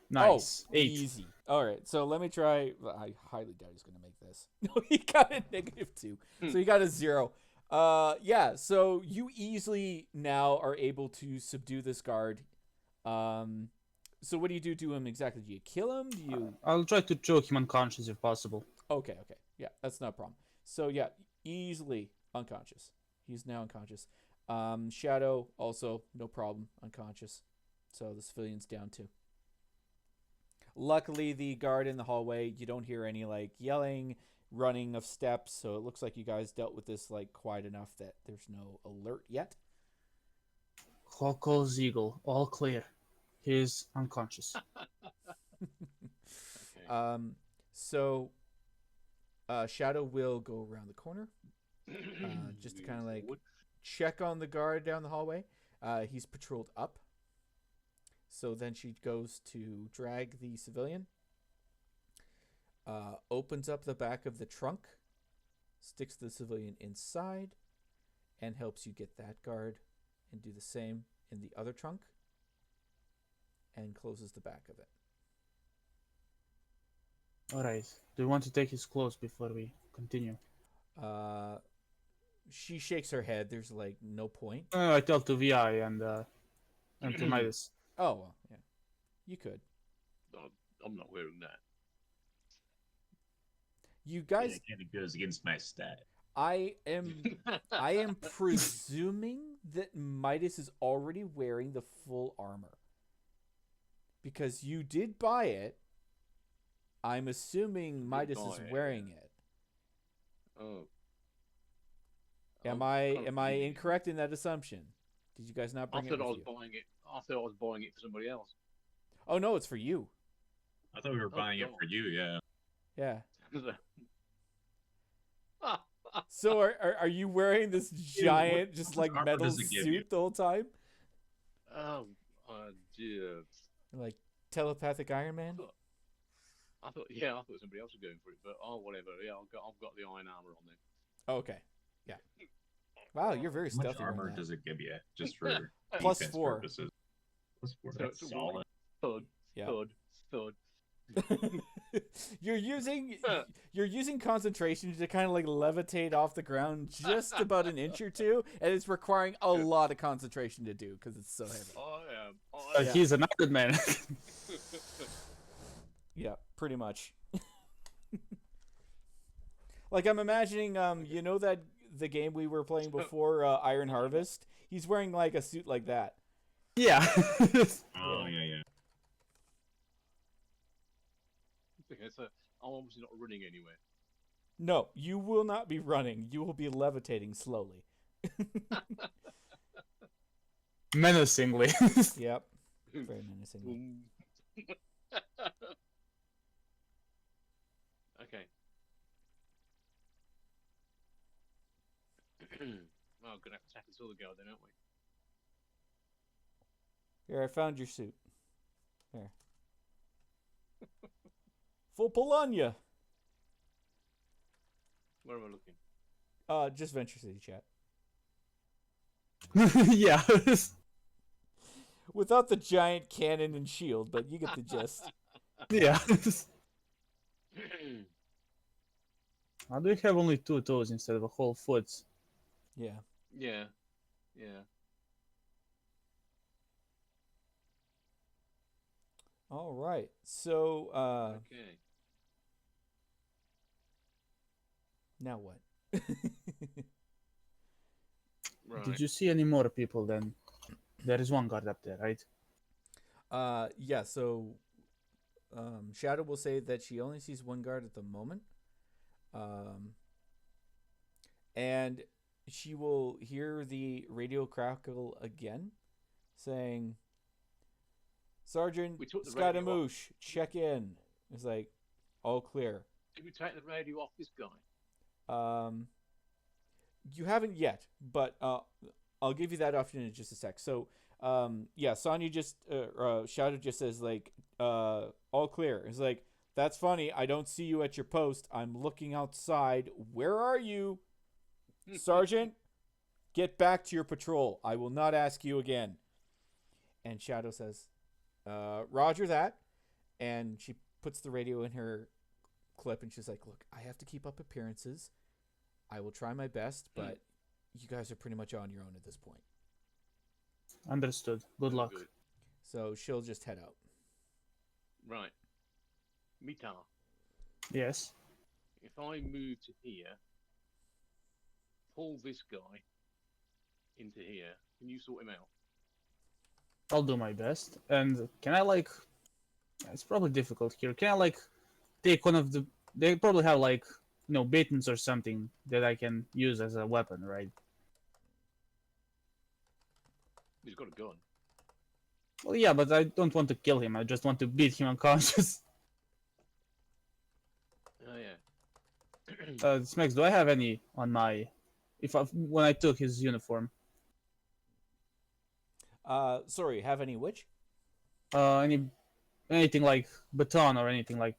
Nice.
Oh,
8.
easy. All right, so let me try. I highly doubt he's gonna make this. No, he got a -2, so he got a 0. Yeah. So you easily now are able to subdue this guard. So what do you do to him exactly? Do you kill him? Do you?
I'll try to choke him unconscious if possible.
Okay. Yeah, that's not a problem. So yeah, easily unconscious. He's now unconscious. Shadow also no problem, unconscious. So the civilian's down too. Luckily, the guard in the hallway, you don't hear any like yelling, running of steps. So it looks like you guys dealt with this like quiet enough that there's no alert yet.
Call Ziegel. All clear. He is unconscious.
Okay.
So Shadow will go around the corner just to kind of like
Forward.
check on the guard down the hallway. He's patrolled up. So then she goes to drag the civilian, opens up the back of the trunk, sticks the civilian inside, and helps you get that guard and do the same in the other trunk, and closes the back of it.
All right. Do you want to take his clothes before we continue?
She shakes her head. There's like no point.
I tell to Vi and to Midas.
Oh, well, yeah. You could.
I'm not wearing that.
You guys,
It kind of goes against my stat.
I am presuming that Midas is already wearing the full armor. Because you did buy it. I'm assuming Midas is
buy it,
wearing
yeah.
it.
Oh.
Am
I'm
I
confused.
incorrect in that assumption? Did you guys not
I
bring it
thought I
with
was
you?
buying it. I thought I was buying it for somebody else.
Oh no, it's for you.
I thought we were buying it
God.
for you, yeah.
Yeah.
Ah,
So are you wearing this giant just
what
like
armor
metal
does it give
suit
you?
the whole time?
oh, dear.
Like telepathic Iron Man?
I thought somebody else was going for it, but oh, whatever. Yeah, I've got the iron armor on there.
Oh, okay. Yeah. Wow, you're very
How much
stealthy.
armor
wearing that.
does it give you, just for
Plus
defense
4.
purposes? +4,
So
that's
it's a
solid.
Thud,
Yeah.
thud.
you're using concentration to kind of like levitate off the ground just about an inch or two, and it's requiring a lot of concentration to do because it's so heavy.
I am.
Yeah.
He's an Iron Man.
Yeah, pretty much. Like I'm imagining, you know that the game we were playing before, Iron Harvest. He's wearing like a suit like that.
Yeah.
Oh, yeah.
Okay, so I'm obviously not running anywhere.
No, you will not be running. You will be levitating slowly.
Menacingly.
Yep. Very menacingly.
Okay. Well, we're gonna have to tackle this other guy then, aren't we?
Here, I found your suit. There. Full pull on ya.
Where am I looking?
Just Venture City chat.
Yeah.
Without the giant cannon and shield, but you get the gist.
Yeah. How do we have only 2 toes instead of a whole foot?
Yeah.
Yeah.
All right. So,
Okay.
now what?
Right.
Did you see any more people then? There is one guard up there, right?
Yeah, so Shadow will say that she only sees one guard at the moment. And she will hear the radio crackle again saying, Sergeant
We took the radio off.
Scaramouche, check in. It's like, all clear.
Did we take the radio off this guy?
You haven't yet, but I'll give you that option in just a sec. So, yeah, Sonya just Shadow just says like, all clear. It's like, that's funny. I don't see you at your post. I'm looking outside. Where are you, Sergeant? Get back to your patrol. I will not ask you again. And Shadow says, Roger that. And she puts the radio in her clip, and she's like, look, I have to keep up appearances. I will try my best, but you guys are pretty much on your own at this point.
Understood. Good luck.
Good.
So she'll just head out.
Right. Mitar,
Yes.
if I move to here, pull this guy into here, can you sort him out?
I'll do my best. And can I like? It's probably difficult here. Can I like take one of the? They probably have like batons or something that I can use as a weapon, right?
He's got a gun.
Well, yeah, but I don't want to kill him. I just want to beat him unconscious.
Oh yeah.
Smex, do I have any on my? When I took his uniform,
Sorry, have any which?
anything like baton or anything like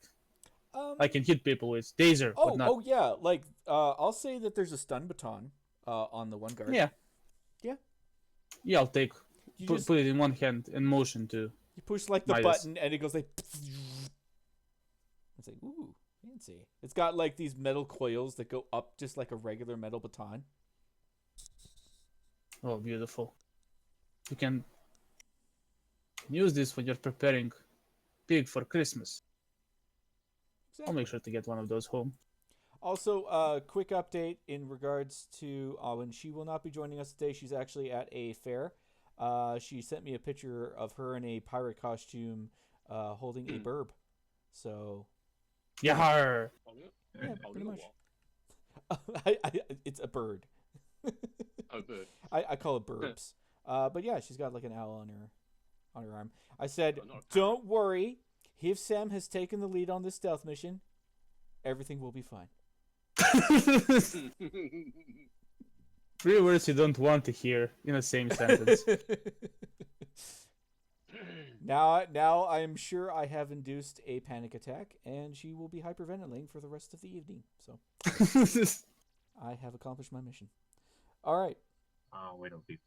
I can hit people with taser,
Oh,
but not.
oh yeah. Like, I'll say that there's a stun baton on the one guard.
Yeah.
Yeah.
Yeah, I'll take.
You
Put,
just
put it in one hand and motion to.
you push like the
Midas.
button, and it goes like. It's like, ooh, fancy. It's got like these metal coils that go up just like a regular metal baton.
Oh, beautiful. You can use this when you're preparing pig for Christmas. I'll make sure to get one of those home.
Also, quick update in regards to Owen. She will not be joining us today. She's actually at a fair. She sent me a picture of her in a pirate costume holding a burb. So,
Yar!
yeah,
Oh,
pretty
you know
much.
what?
It's a bird.
Oh, good.
I call it burbs. But yeah, she's got like an owl on her arm. I said,
Oh, not a parrot.
don't worry. If Sam has taken the lead on this stealth mission, everything will be fine.
3 words you don't want to hear in the same sentence.
Now I am sure I have induced a panic attack, and she will be hyperventilating for the rest of the evening. So I have accomplished my mission. All right.
Oh, it'll be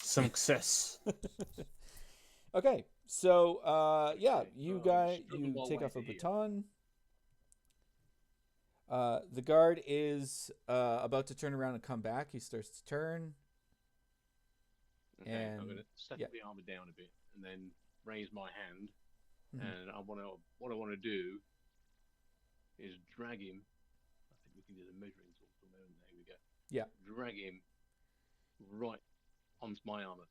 Success.
Okay. So yeah,
Okay,
you
struggle
you
my
take
way
off a
to here.
baton. The guard is about to turn around and come back. He starts to turn.
Okay,
And-
I'm gonna set
yeah.
the armor down a bit and then raise my hand,
Mhm.
and what I want to do is drag him. I think we can do the measuring tool from there, and there we go.
Yeah.
Drag him right onto my armor.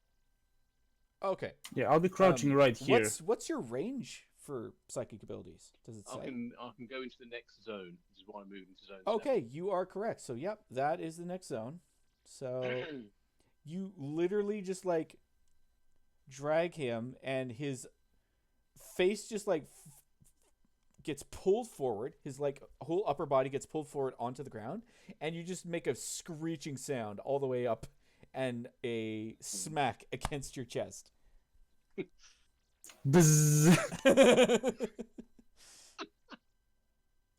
Okay.
Yeah, I'll be crouching right here.
What's your range for psychic abilities? Does it
I
say?
can go into the next zone. This is why I'm moving to zone. seven.
Okay, you are correct. So yep, that is the next zone. So you literally just like drag him, and his face just like gets pulled forward. His like whole upper body gets pulled forward onto the ground, and you just make a screeching sound all the way up and a smack against your chest.
Bzzz.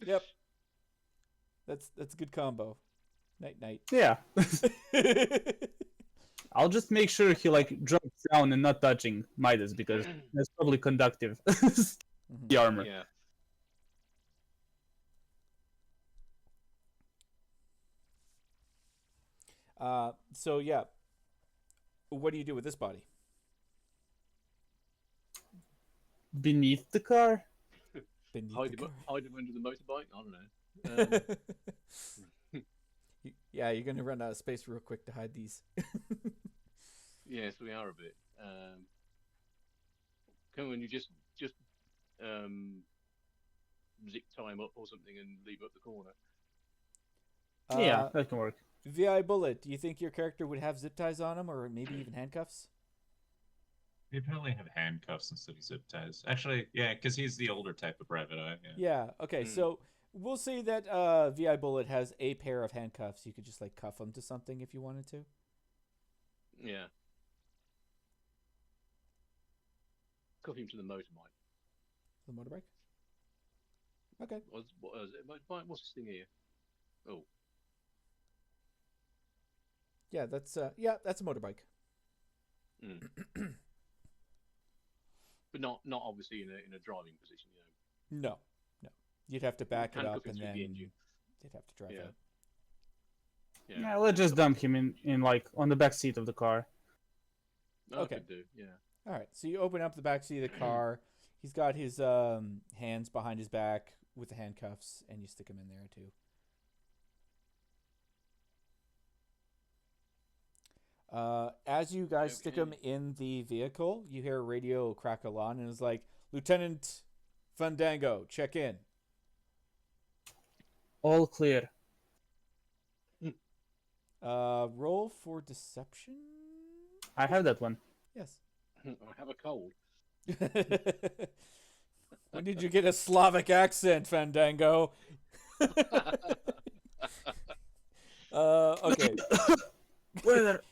Yep. That's a good combo. Night night.
Yeah. I'll just make sure he like drops down and not touching Midas because that's probably conductive. The armor.
Yeah.
So yeah. What do you do with this body?
Beneath the car?
Beneath
Hide
the
him,
car.
hide him under the motorbike. I don't know.
Yeah, you're gonna run out of space real quick to hide these.
Yes, we are a bit. Come on, you just zip tie him up or something and leave him up the corner.
Yeah, that can work.
VI Bullet, do you think your character would have zip ties on him, or maybe even handcuffs?
They probably have handcuffs instead of zip ties. Actually, yeah, because he's the older type of private eye. Yeah.
Yeah. Okay.
Hmm.
So We'll say that VI Bullet has a pair of handcuffs. You could just like cuff him to something if you wanted to.
Yeah. Cuff him to the motorbike.
The motorbike. Okay.
What is it? What's this thing here? Oh,
Yeah, that's a motorbike.
but not obviously in a driving position, you know.
No. You'd have to back it up
Handcuff it
and
through
then
the engine.
they'd have to drive
Yeah.
out.
Yeah, let's just dump him in like on the back seat of the car.
That
Okay.
could do. Yeah.
All right. So you open up the back seat of the car. He's got his hands behind his back with the handcuffs, and you stick him in there too. As you guys stick him in the vehicle, you hear a radio crackle on, and it's like, Lieutenant Fandango, check in.
All clear.
Roll for deception.
I have that one.
Yes.
I have a cold.
When did you get a Slavic accent, Fandango? Okay.
Weather.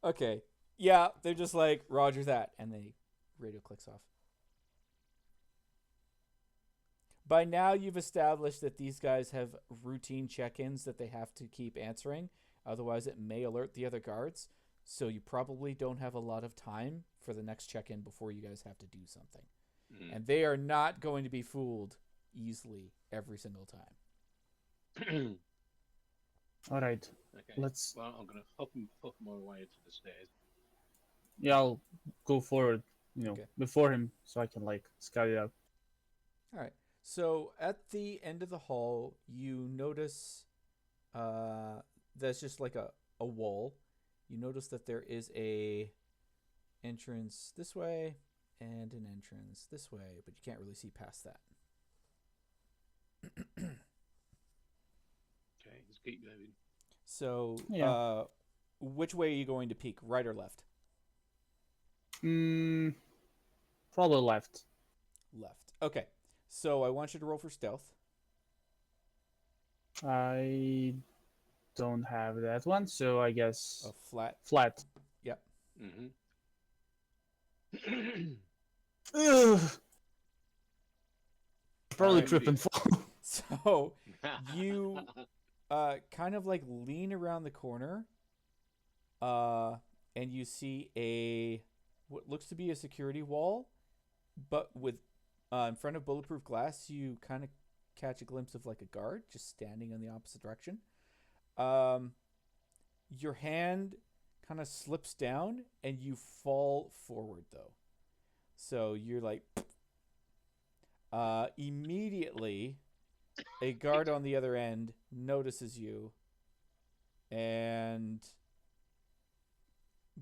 Okay. Yeah, they're just like, Roger that, and the radio clicks off. By now, you've established that these guys have routine check-ins that they have to keep answering. Otherwise, it may alert the other guards. So you probably don't have a lot of time for the next check-in before you guys have to do something. And they are not going to be fooled easily every single time.
All right.
Okay.
Let's.
Well, I'm gonna hook my way to the stairs.
Yeah, I'll go forward.
Okay.
Before him, so I can like scout it out.
All right. So at the end of the hall, you notice there's just like a wall. You notice that there is a entrance this way and an entrance this way, but you can't really see past that.
Okay, let's keep moving.
So,
Yeah.
Which way are you going to peek, right or left?
Probably left.
Left. Okay. So I want you to roll for stealth.
I don't have that one, so I guess
A flat.
flat.
Yep.
Mm-hmm.
Ugh. Probably
Alright.
trip and fall.
So you kind of like lean around the corner, and you see what looks to be a security wall, but with in front of bulletproof glass, you kind of catch a glimpse of like a guard just standing in the opposite direction. Your hand kind of slips down and you fall forward though. So you're like, immediately a guard on the other end notices you and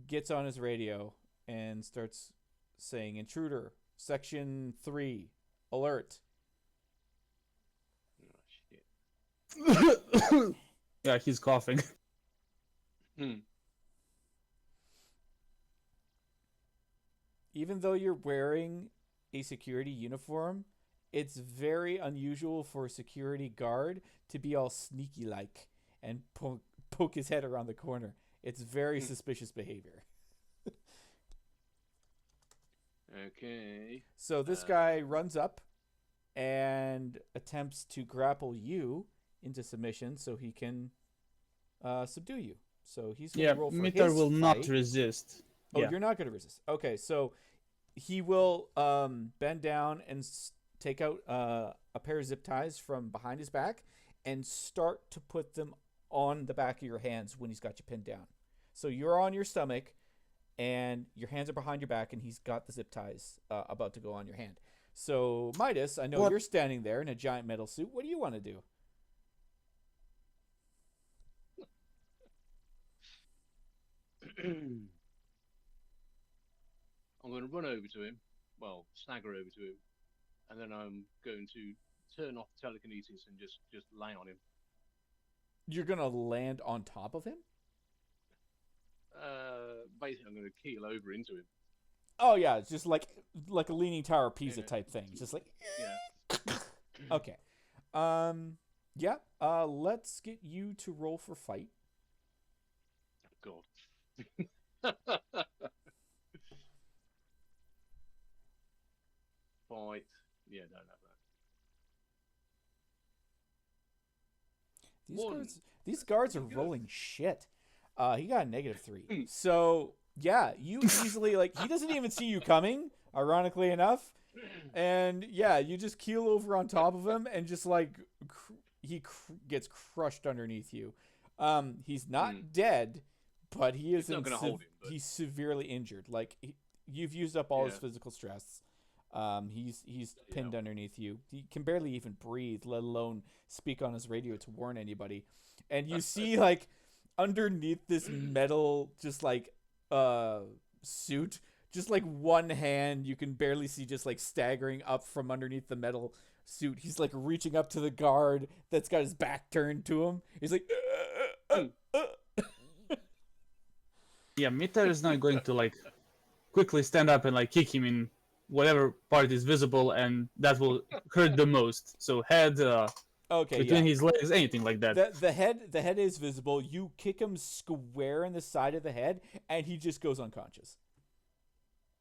gets on his radio and starts saying, "Intruder, Section 3, alert."
Oh, shit.
Yeah, he's coughing.
Even though you're wearing a security uniform, it's very unusual for a security guard to be all sneaky like and poke his head around the corner. It's very suspicious behavior.
Okay.
So this guy runs up and attempts to grapple you into submission so he can subdue you. So he's going
Yeah,
to roll for
Mitar
his
will not
fight.
resist.
Oh,
Yeah.
you're not going to resist. Okay, so he will bend down and take out a pair of zip ties from behind his back and start to put them on the back of your hands when he's got you pinned down. So you're on your stomach and your hands are behind your back and he's got the zip ties about to go on your hand. So Midas, I know
What?
you're standing there in a giant metal suit. What do you want to do?
I'm going to run over to him. Well, stagger over to him, and then I'm going to turn off telekinesis and just lay on him.
You're going to land on top of him?
Basically, I'm going to keel over into him.
Oh yeah, it's just like a Leaning Tower Pisa
Yeah.
type thing. Just like
Yeah.
okay. Yeah. Let's get you to roll for fight.
God. Fight. Yeah, don't have that. One.
These guards are
pretty good.
rolling shit. He got a -3.
Mm.
So yeah, you easily like he doesn't even see you coming. Ironically enough, and yeah, you just keel over on top of him and just like gets crushed underneath you. He's not dead, but he is
It's not gonna hold him, but-
he's severely injured. Like you've used up all his
Yeah.
physical stress. He's pinned
Yeah.
underneath you. He can barely even breathe, let alone speak on his radio to warn anybody. And you see like underneath this metal just like suit, just like one hand you can barely see just like staggering up from underneath the metal suit. He's like reaching up to the guard that's got his back turned to him. He's like
Yeah, Mitter is not going to like quickly stand up and like kick him in whatever part is visible, and that will hurt the most. So head,
okay,
between
yeah.
his legs, anything like that.
The head is visible. You kick him square in the side of the head, and he just goes unconscious.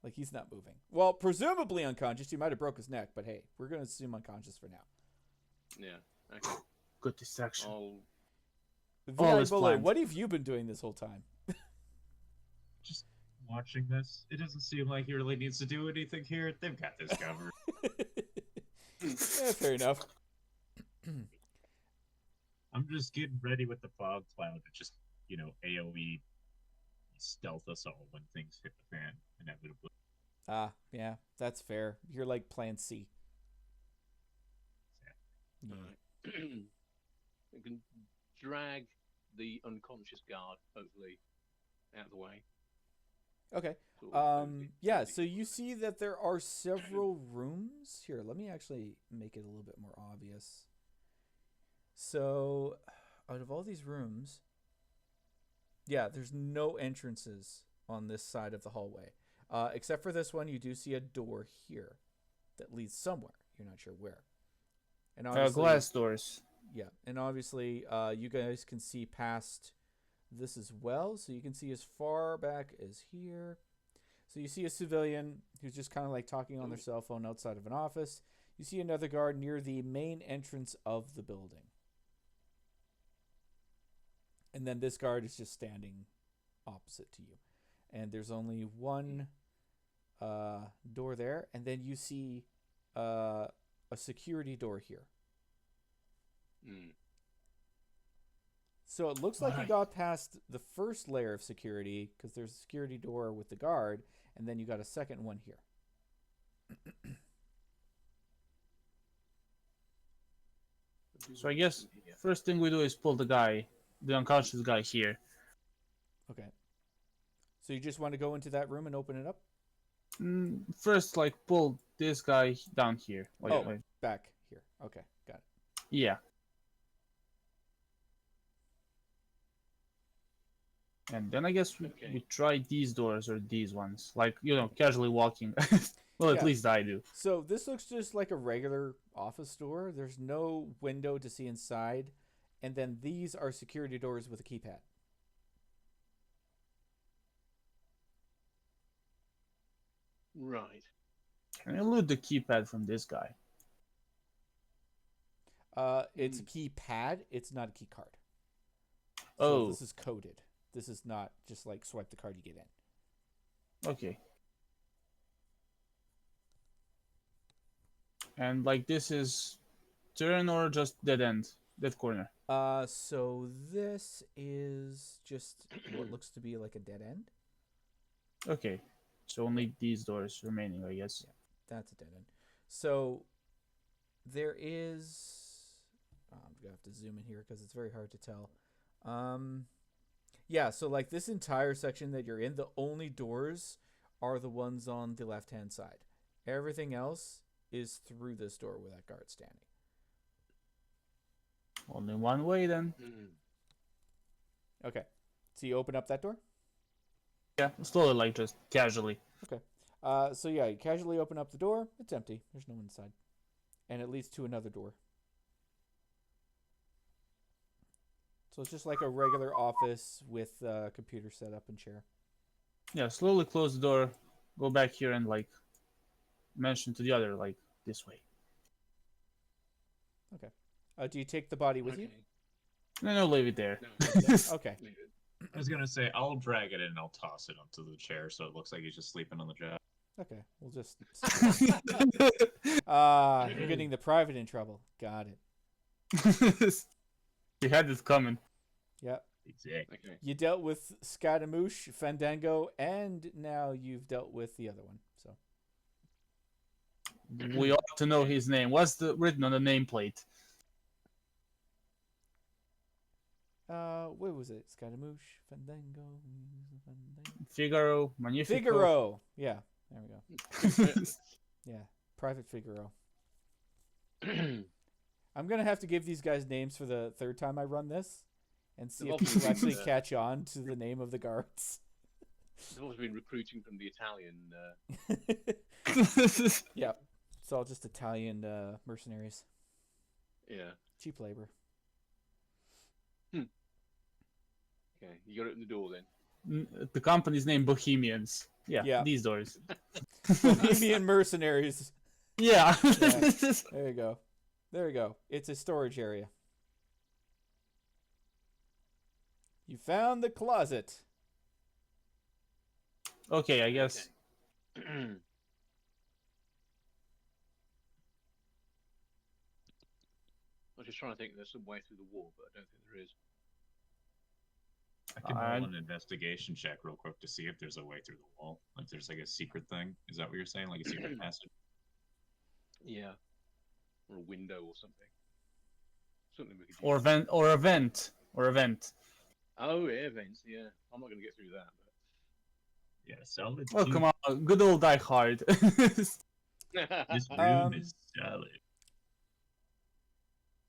Like he's not moving. Well, presumably unconscious. He might have broke his neck, but hey, we're gonna assume unconscious for now.
Yeah. Okay.
Good distraction.
I'll.
All is
Viabolo,
planned.
what have you been doing this whole time?
Just watching this. It doesn't seem like he really needs to do anything here. They've got this covered.
Yeah, fair enough.
I'm just getting ready with the fog cloud to just, AoE stealth us all when things hit the fan, inevitably.
Yeah, that's fair. You're like Plan C. Yeah.
You can drag the unconscious guard, hopefully, out of the way.
Okay.
Sort of move it
Yeah,
to
so
the-
you see that there are several rooms here. Let me actually make it a little bit more obvious. So, out of all these rooms, yeah, there's no entrances on this side of the hallway. Except for this one, you do see a door here that leads somewhere. You're not sure where. And obviously,
Glass doors.
yeah, and obviously, you guys can see past this as well. So you can see as far back as here. So you see a civilian who's just kind of like talking on their cell phone outside of an office. You see another guard near the main entrance of the building. And then this guard is just standing opposite to you. And there's only one door there. And then you see a security door here.
Mm.
So it looks like you
Alright.
got past the first layer of security because there's a security door with the guard, and then you got a second one here.
So I guess first thing we do is pull the unconscious guy here.
Okay. So you just want to go into that room and open it up?
First, like pull this guy down here. Like,
Oh.
like-
Back here. Okay, got it.
yeah. And then I guess we
Okay.
try these doors or these ones, like casually walking. Well,
Yeah.
at least I do.
So this looks just like a regular office door. There's no window to see inside. And then these are security doors with a keypad.
Right.
Can I loot the keypad from this guy?
It's a keypad. It's not a key card. So
Oh.
this is coded. This is not just like swipe the card you get in.
Okay. And like this is turn or just dead end, dead corner.
So this is just what looks to be like a dead end.
Okay. So only these doors remaining, I guess.
That's a dead end. So there is. I'm gonna have to zoom in here because it's very hard to tell. Yeah. So like this entire section that you're in, the only doors are the ones on the left-hand side. Everything else is through this door with that guard standing.
Only one way then.
Mm.
Okay. So you open up that door.
Yeah, slowly, like just casually.
So yeah, you casually open up the door. It's empty. There's no one inside, and it leads to another door. So it's just like a regular office with a computer set up and chair.
Yeah, slowly close the door, go back here and like mention to the other like this way.
Do you take the body with you?
Okay.
No, leave it there.
No,
Okay.
leave it.
I was gonna say I'll drag it in and I'll toss it onto the chair so it looks like he's just sleeping on the job.
Okay. We'll just. You're getting the private in trouble. Got it.
He had it coming.
Yep.
Exactly.
Okay.
You dealt with Scaramouche, Fandango, and now you've dealt with the other one. So
We ought to know his name. What's the written on the nameplate?
what was it? Scaramouche, Fandango,
Figaro, Magnifico.
Figaro. Yeah, there we go. Yeah, Private Figaro. I'm gonna have to give these guys names for the third time I run this, and see if people actually catch on to the name of the guards.
They've always been recruiting from the Italian.
Yeah, it's all just Italian mercenaries,
Yeah.
cheap labor.
Okay. You got to open the door then.
The company's name Bohemians. Yeah,
Yeah.
these doors.
Bohemian mercenaries.
Yeah.
Yeah. There you go. There you go. It's a storage area. You found the closet.
Okay, I guess.
Okay. I was just trying to think there's some way through the wall, but I don't think there is.
I can
I-
roll an investigation check real quick to see if there's a way through the wall. Like there's like a secret thing. Is that what you're saying? Like a secret passage?
Yeah. Or a window or something. Something we could use.
Or vent. Or a vent. Or a vent.
Oh, yeah, vents, yeah. I'm not going to get through that,
Yeah, solid.
Oh,
two.
come on. Good old Die Hard.
but...
This room is solid.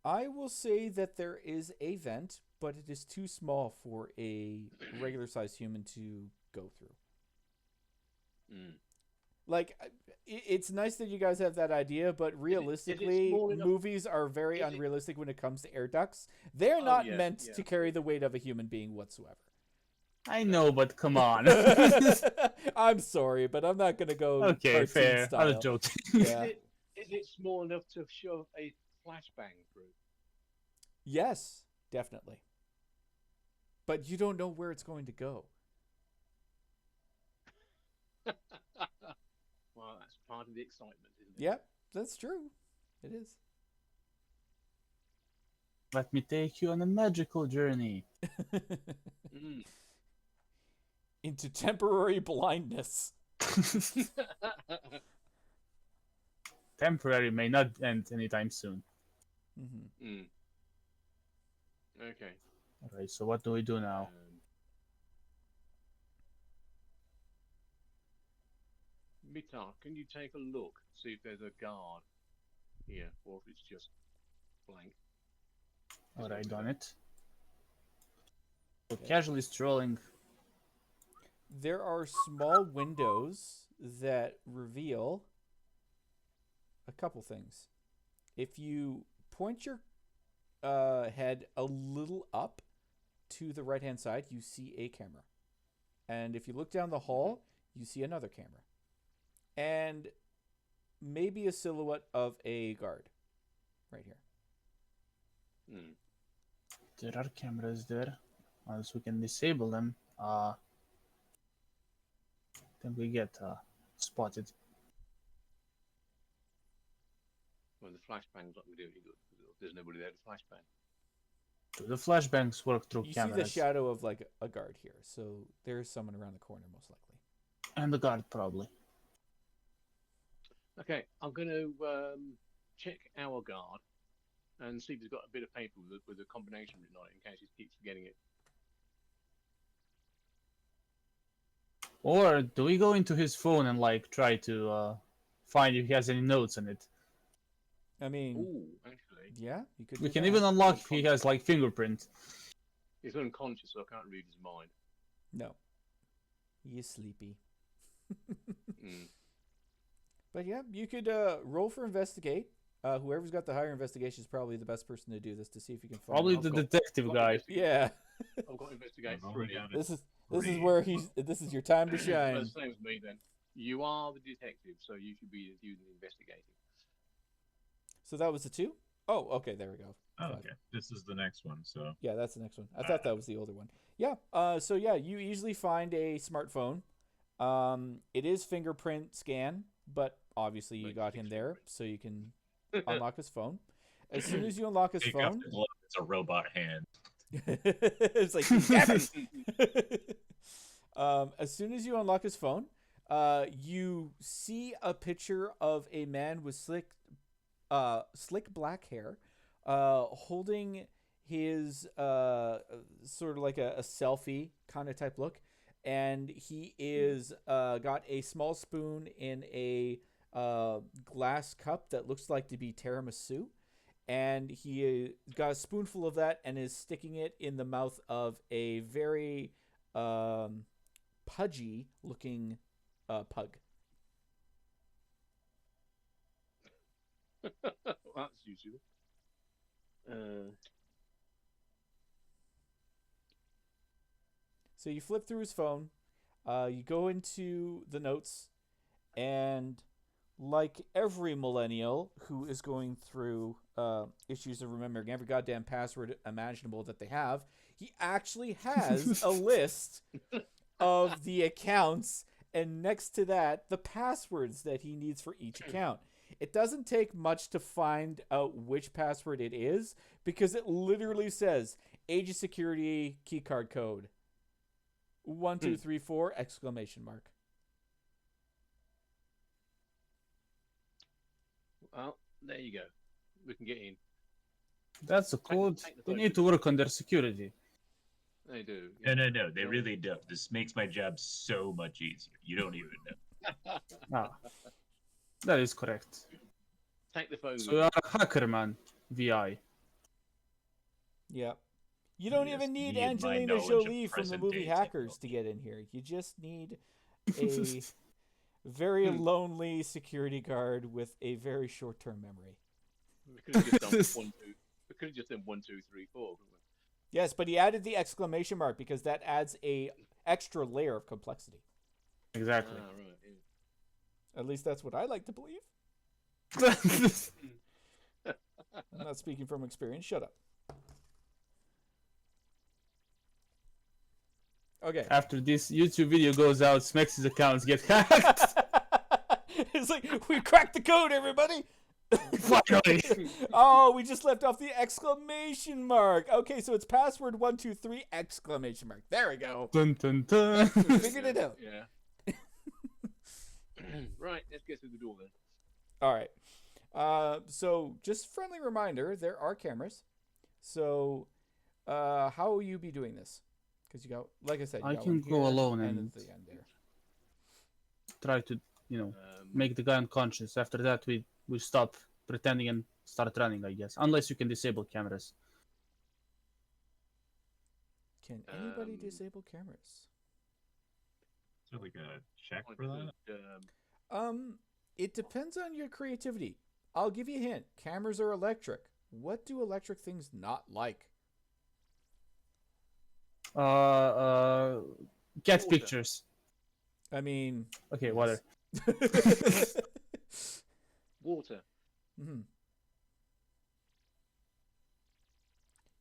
I will say that there is a vent, but it is too small for a regular sized human to go through.
Mm.
Like, it's nice that you guys have that idea, but realistically,
small enough-
movies are very
is it-
unrealistic when it comes to air ducts. They're
Oh,
not
yeah,
meant
yeah.
to carry the weight of a human being whatsoever.
I know, but come on.
I'm sorry, but I'm not going to go
Okay,
cartoon
fair. I
style.
was joking.
Yeah.
Is it small enough to shove a flashbang through?
Yes, definitely. But you don't know where it's going to go.
Well, that's part of the excitement, isn't it?
Yep, that's true. It is.
Let me take you on a magical journey.
Mm.
Into temporary blindness.
Temporary may not end anytime soon.
Hmm.
Mm. Okay.
Alright, so what do we do now?
Mitar, can you take a look, see if there's a guard here, or if it's just blank?
Alright, done it. So casually strolling.
There are small windows that reveal a couple things. If you point your head a little up to the right hand side, you see a camera. And if you look down the hall, you see another camera. And maybe a silhouette of a guard right here.
Mm.
There are cameras there. Unless we can disable them. Then we get spotted.
Well, the flashbang's not going to do any good. There's nobody there to flashbang.
Do the flashbangs work through
You
cameras?
see the shadow of like a guard here. So there's someone around the corner most likely.
And the guard, probably.
Okay, I'm going to check our guard and see if he's got a bit of paper with a combination written on it in case he keeps forgetting it.
Or do we go into his phone and like try to find if he has any notes on it?
I mean,
Ooh, actually,
yeah, you could.
We
do
can
that.
even unlock if he has like fingerprint.
he's unconscious, so I can't read his mind.
No. He is sleepy.
Mm.
But yeah, you could roll for investigate. Whoever's got the higher investigation is probably the best person to do this to see if you can find.
Probably
out.
the
I've got-
detective
got
guy.
investigate.
Yeah.
I've got investigate
I've only
3.
got
This is
Three.
where this is your time to
Well,
shine.
the same as me then. You are the detective, so you should be using the investigating.
So that was the 2? Oh, okay, there we go.
Oh,
5.
okay. This is the next one. So
Yeah, that's the next one. I thought that was the older one. Yeah. So yeah, you easily find a smartphone. It is fingerprint scan, but obviously you
Like
got him
six
there,
fingerprints.
so you can unlock his phone. As soon as you unlock his
take off
phone,
the glove. It's a robot hand.
it's like Gavin. As soon as you unlock his phone, you see a picture of a man with slick black hair, holding his sort of like a selfie kind of type look, and he is got a small spoon in a glass cup that looks like to be tiramisu, and he got a spoonful of that and is sticking it in the mouth of a very pudgy looking pug.
That's usual.
So you flip through his phone, you go into the notes, and like every millennial who is going through issues of remembering every goddamn password imaginable that they have, he actually has a list of the accounts, and next to that, the passwords that he needs for each account. It doesn't take much to find out which password it is, because it literally says Age of Security keycard code 1234 exclamation mark.
Well, there you go. We can get in.
That's a code.
take the
They
photo.
need to work on their security.
They do.
No. They
Yeah.
really don't. This makes my job so much easier. You don't even know.
Ah, that is correct.
Take the phone.
So you are a hacker, man. VI.
Yeah. You don't
Yes,
even need
need my
Angelina
knowledge of
Jolie from the
present
movie
day
Hackers to
technology.
get in here. You just need a very lonely security guard with a very short-term memory.
We could have just done 1, 2. We could have just done 1, 2, 3, 4. Couldn't we?
Yes, but he added the exclamation mark because that adds a extra layer of complexity.
Exactly.
Ah, right. Yeah.
At least that's what I like to believe. I'm not speaking from experience. Shut up. Okay.
After this YouTube video goes out, Smex's accounts get hacked.
It's like, we cracked the code, everybody!
Finally.
Oh, we just left off the exclamation mark. Okay, so it's password 123 exclamation mark. There we go.
Dun, dun, dun.
We figured it out.
Yeah. Right, let's get through the door then.
All right. So just friendly reminder, there are cameras. So how will you be doing this? Because you got, like I said, you
I
got
can
one
go
here
alone
and
and-
at the end there.
Try to, make the guy unconscious. After that, we stop pretending and start running, I guess. Unless you can disable cameras.
Can anybody
Um,
disable cameras?
Is there like a check
I
for that?
could,
It depends on your creativity. I'll give you a hint. Cameras are electric. What do electric things not like?
Cat
Water.
pictures.
I mean,
Okay, water.
water.
Mhm.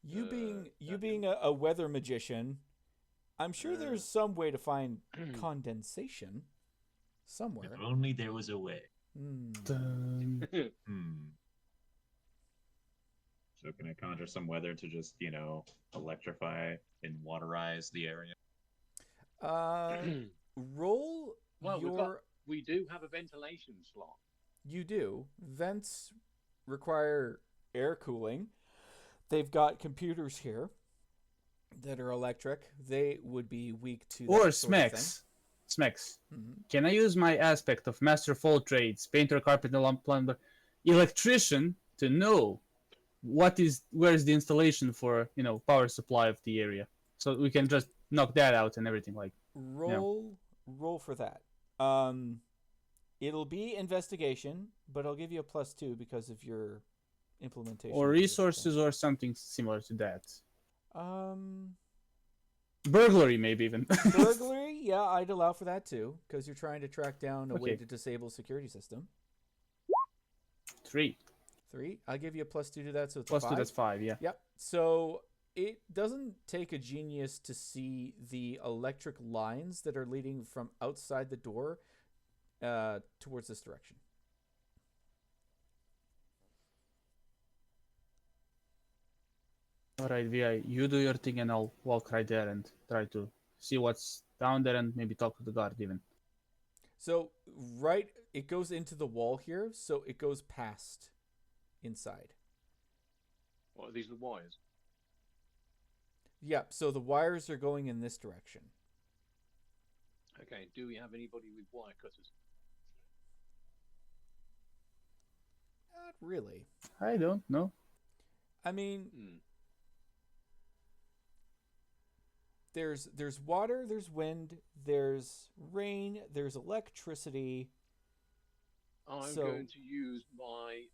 You
that
being a weather magician, I'm sure there's some way to find condensation somewhere.
If only there was a way.
Hmm.
Dun.
So can I conjure some weather to just, electrify and waterize the area?
Roll
Well,
your.
we do have a ventilation slot.
You do. Vents require air cooling. They've got computers here that are electric. They would be weak to.
Or
that sort of thing.
Smex. Smex.
Mhm.
Can I use my aspect of master of all trades, painter, carpenter, lamp plumber, electrician to know where's the installation for power supply of the area, so we can just knock that out and everything like.
Roll for that. It'll be investigation, but I'll give you a +2 because of your implementation.
Or
of this
resources or something similar to that.
thing.
Burglary, maybe even.
Burglary, yeah, I'd allow for that too, because you're trying to track down a way
Okay.
to disable security system.
3.
3, I'll give you a +2 to that, so it's
Plus
5.
2, that's 5, yeah.
Yep. So it doesn't take a genius to see the electric lines that are leading from outside the door towards this direction.
Alright, VI, you do your thing and I'll walk right there and try to see what's down there and maybe talk to the guard even.
So it goes into the wall here, so it goes past inside.
What are these? The wires?
Yep. So the wires are going in this direction.
Okay. Do we have anybody with wire cutters?
Not really.
I don't know.
I mean,
Hmm.
there's water, there's wind, there's rain, there's electricity.
I'm
So-
going to use my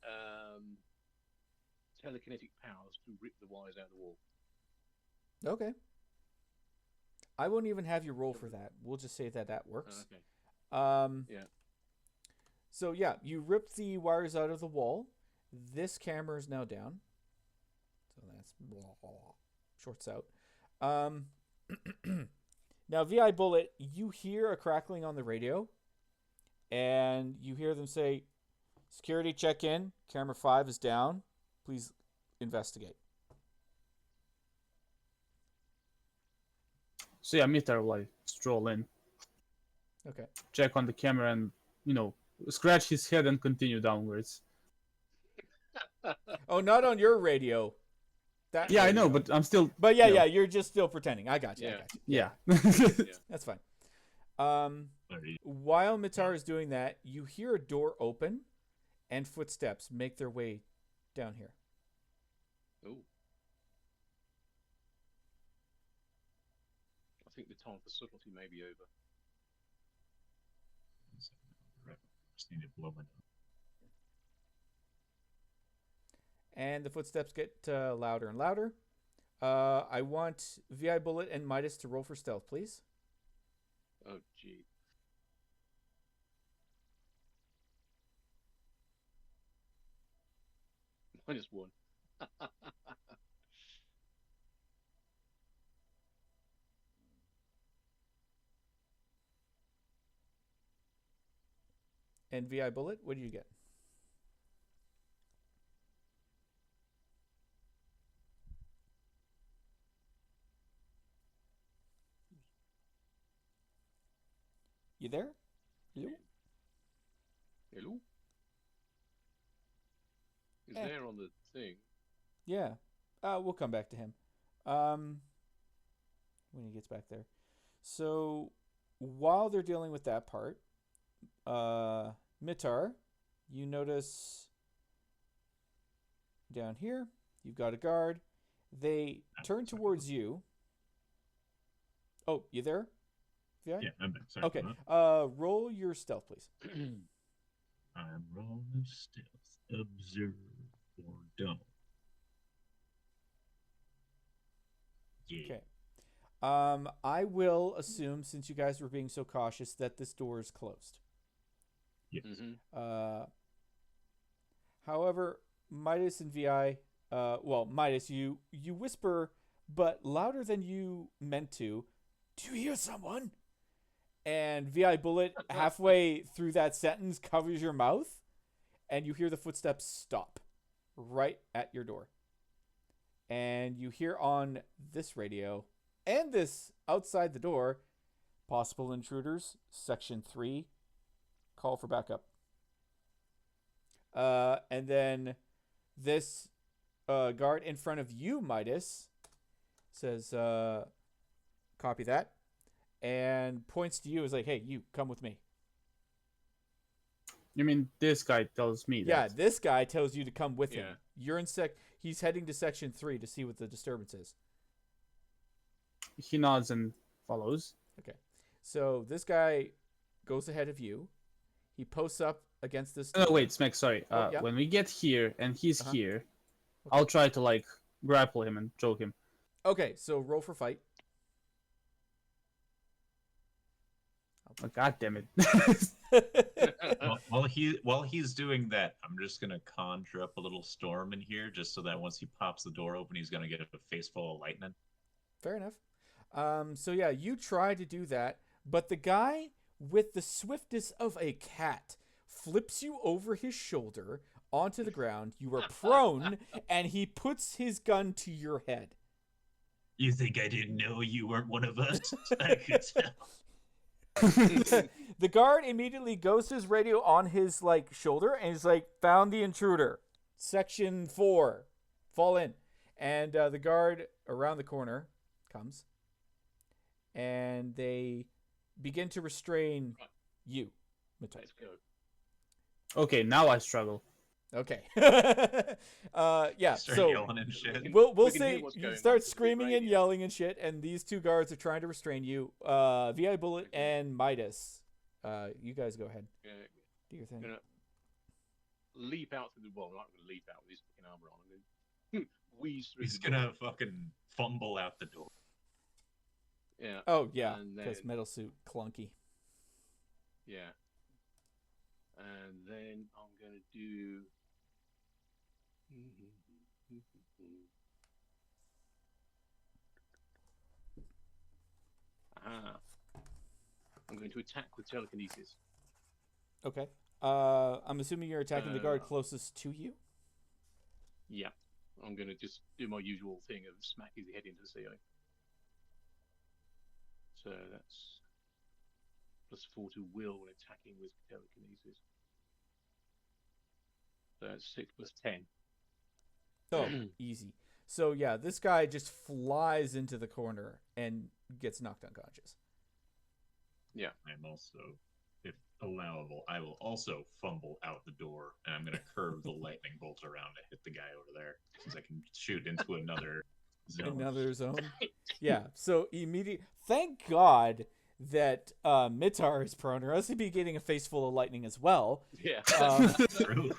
telekinetic powers to rip the wires out of the wall.
Okay. I won't even have you roll for that. We'll just say that works.
Okay. Yeah.
So yeah, you rip the wires out of the wall. This camera is now down. So that's shorts out. Now VI Bullet, you hear a crackling on the radio, and you hear them say, "Security check in. Camera 5 is down. Please investigate."
So yeah, Mitar will like stroll in,
Okay.
check on the camera and, scratch his head and continue downwards.
Oh, not on your radio. That
Yeah, I know,
radio.
but I'm still...
But yeah,
you know.
yeah, you're just still pretending. I got you. I
Yeah.
got you.
Yeah.
Yeah.
That's fine.
Are you-
While Mitar is doing that, you hear a door open and footsteps make their way down here.
Oh. I think the time for subtlety may be over.
Just need to blow my nose.
And the footsteps get louder and louder. I want VI Bullet and Midas to roll for stealth, please.
Oh, gee. -1.
And VI Bullet, what do you get? You there? Hello?
Hello? He's
Eh.
there on the thing.
Yeah. We'll come back to him. When he gets back there. So while they're dealing with that part, Mitar, you notice down here, you've got a guard. They turn towards you. Oh, you there? Yeah.
Yeah, I'm back. Sorry.
Okay.
Huh?
Roll your stealth, please.
I'm rolling stealth. Observe or don't. Yeah.
Okay. I will assume, since you guys were being so cautious, that this door is closed.
Yes.
Mm-hmm.
However, Midas and VI, Midas, you whisper, but louder than you meant to. Do you hear someone? And VI Bullet, halfway through that sentence, covers your mouth, and you hear the footsteps stop right at your door. And you hear on this radio and this outside the door, possible intruders, section 3, call for backup. And then this guard in front of you, Midas, says, copy that, and points to you as like, hey, you, come with me.
You mean this guy tells me
Yeah,
that?
this guy tells you to come with him.
Yeah.
You're in he's heading to section 3 to see what the disturbance is.
He nods and follows.
Okay. So this guy goes ahead of you. He posts up against this.
No, wait, Smack, sorry.
Oh, yeah.
When we get here and he's
Uh-huh.
here,
Okay.
I'll try to like grapple him and choke him.
Okay, so roll for fight.
Oh, God damn it.
While he's doing that, I'm just gonna conjure up a little storm in here, just so that once he pops the door open, he's gonna get a face full of lightning.
Fair enough. So yeah, you try to do that, but the guy with the swiftness of a cat flips you over his shoulder onto the ground. You are prone, and he puts his gun to your head.
You think I didn't know you weren't one of us? I could tell.
The guard immediately goes to his radio on his like shoulder and he's like, "Found the intruder. Section 4. Fall in." And the guard around the corner comes, and they begin to restrain you, Matai.
Let's go.
Okay, now I struggle.
Okay. Yeah.
Start
So
yelling and shit.
we'll
We can hear
say
what's
you
going on
start
through the
screaming and
radio.
yelling and shit, and these two guards are trying to restrain you. Vi Bullet and Midas. You guys go ahead. Do your thing.
Gonna leap out through the wall. I'm not gonna leap out with his fucking armor on. I'm gonna wheeze through.
He's
the door.
gonna fucking fumble out the door.
Yeah.
Oh yeah,
And
because
then-
metal suit clunky.
Yeah. And then I'm gonna do. Ah. I'm going to attack with telekinesis.
Okay. I'm assuming you're attacking the guard closest to you.
Yeah. I'm going to just do my usual thing of smack his head into the ceiling. So that's +4 to will when attacking with telekinesis. So that's 6 plus 10.
Oh, easy. So yeah, this guy just flies into the corner and gets knocked unconscious.
I'm also, if allowable, I will also fumble out the door, and I'm gonna curve the lightning bolt around to hit the guy over there, since I can shoot into another zone.
Another zone. Yeah. So immediate. Thank God that Mitar is prone, or else he'd be getting a face full of lightning as well.
Yeah.
True.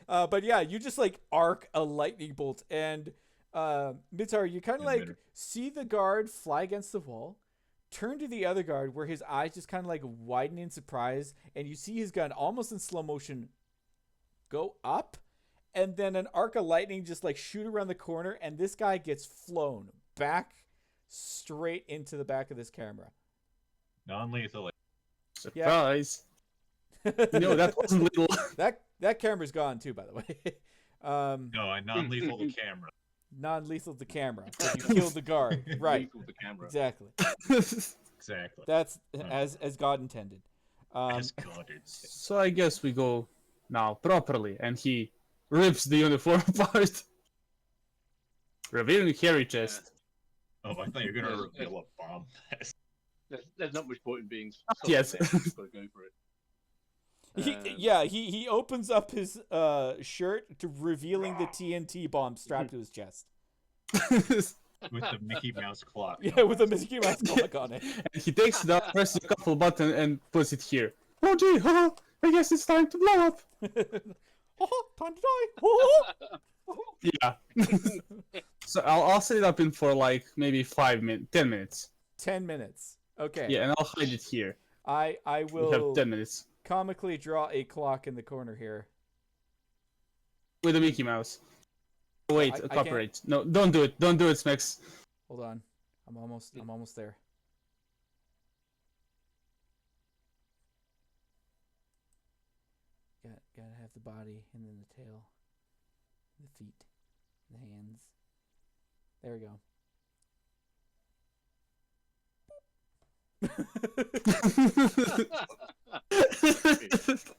But yeah, you just like arc a lightning bolt, and Mitar, you kind of like see the guard fly against the wall, turn to the other guard where his eyes just kind of like widen in surprise, and you see his gun almost in slow motion go up, and then an arc of lightning just like shoot around the corner, and this guy gets flown back straight into the back of this camera.
Non-lethal.
Surprise. No, that wasn't little.
That camera's gone too, by the way.
No, I non-lethal the camera.
Non-lethal the camera. But you killed the guard. Right.
Lethal with the camera.
Exactly.
Exactly.
That's as God intended.
As God is.
So I guess we go now properly, and he rips the uniform apart, revealing hairy chest.
Oh, I thought you were gonna
Yeah.
reveal a bomb.
There's not much point in being.
Yes.
Just gotta go for it.
He opens up his shirt to revealing the TNT bomb strapped to his chest.
With the Mickey Mouse clock.
Yeah, with a Mickey Mouse clock on it.
And he takes it out, presses a couple buttons, and puts it here. Oh gee, I guess it's time to blow up.
Time to die.
Yeah. So I'll set it up in for like maybe 10 minutes.
10 minutes. Okay.
Yeah, and I'll hide it here.
I
We have
will
10 minutes
comically draw a clock in the corner here.
with a Mickey Mouse. Oh, wait,
I can't-
copyright. No, don't do it. Don't do it, Smex.
Hold on. I'm almost there. Gotta have the body and then the tail, the feet, the hands. There we go.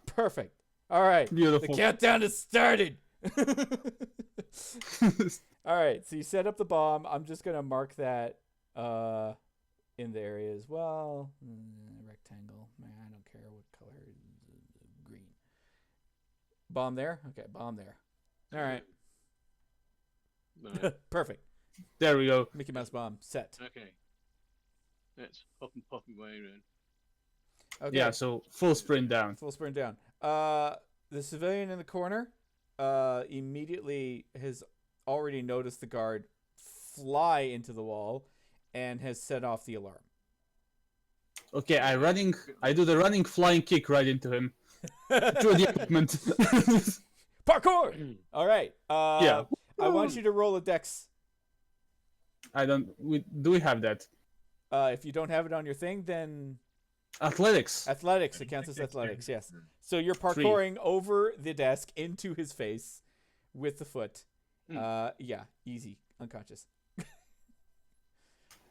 Perfect. All right. The
Beautiful.
countdown has started. All right. So you set up the bomb. I'm just gonna mark that in the area as well. Rectangle. I don't care what color. Green. Bomb there. Okay. Bomb there. All right.
No.
Perfect.
There we go.
Mickey Mouse bomb set.
Okay. Let's hop and pop my way around.
Okay.
Yeah, so full sprint down.
Full sprint down. The civilian in the corner immediately has already noticed the guard fly into the wall and has set off the alarm.
Okay, I do the running flying kick right into him. Through the equipment.
Parkour! All right.
Yeah.
I want you to roll a dex.
Do we have that?
If you don't have it on your thing, then
Athletics.
athletics. It counts as athletics, yes. So you're parkouring over the desk into his face with the foot. Yeah, easy. Unconscious.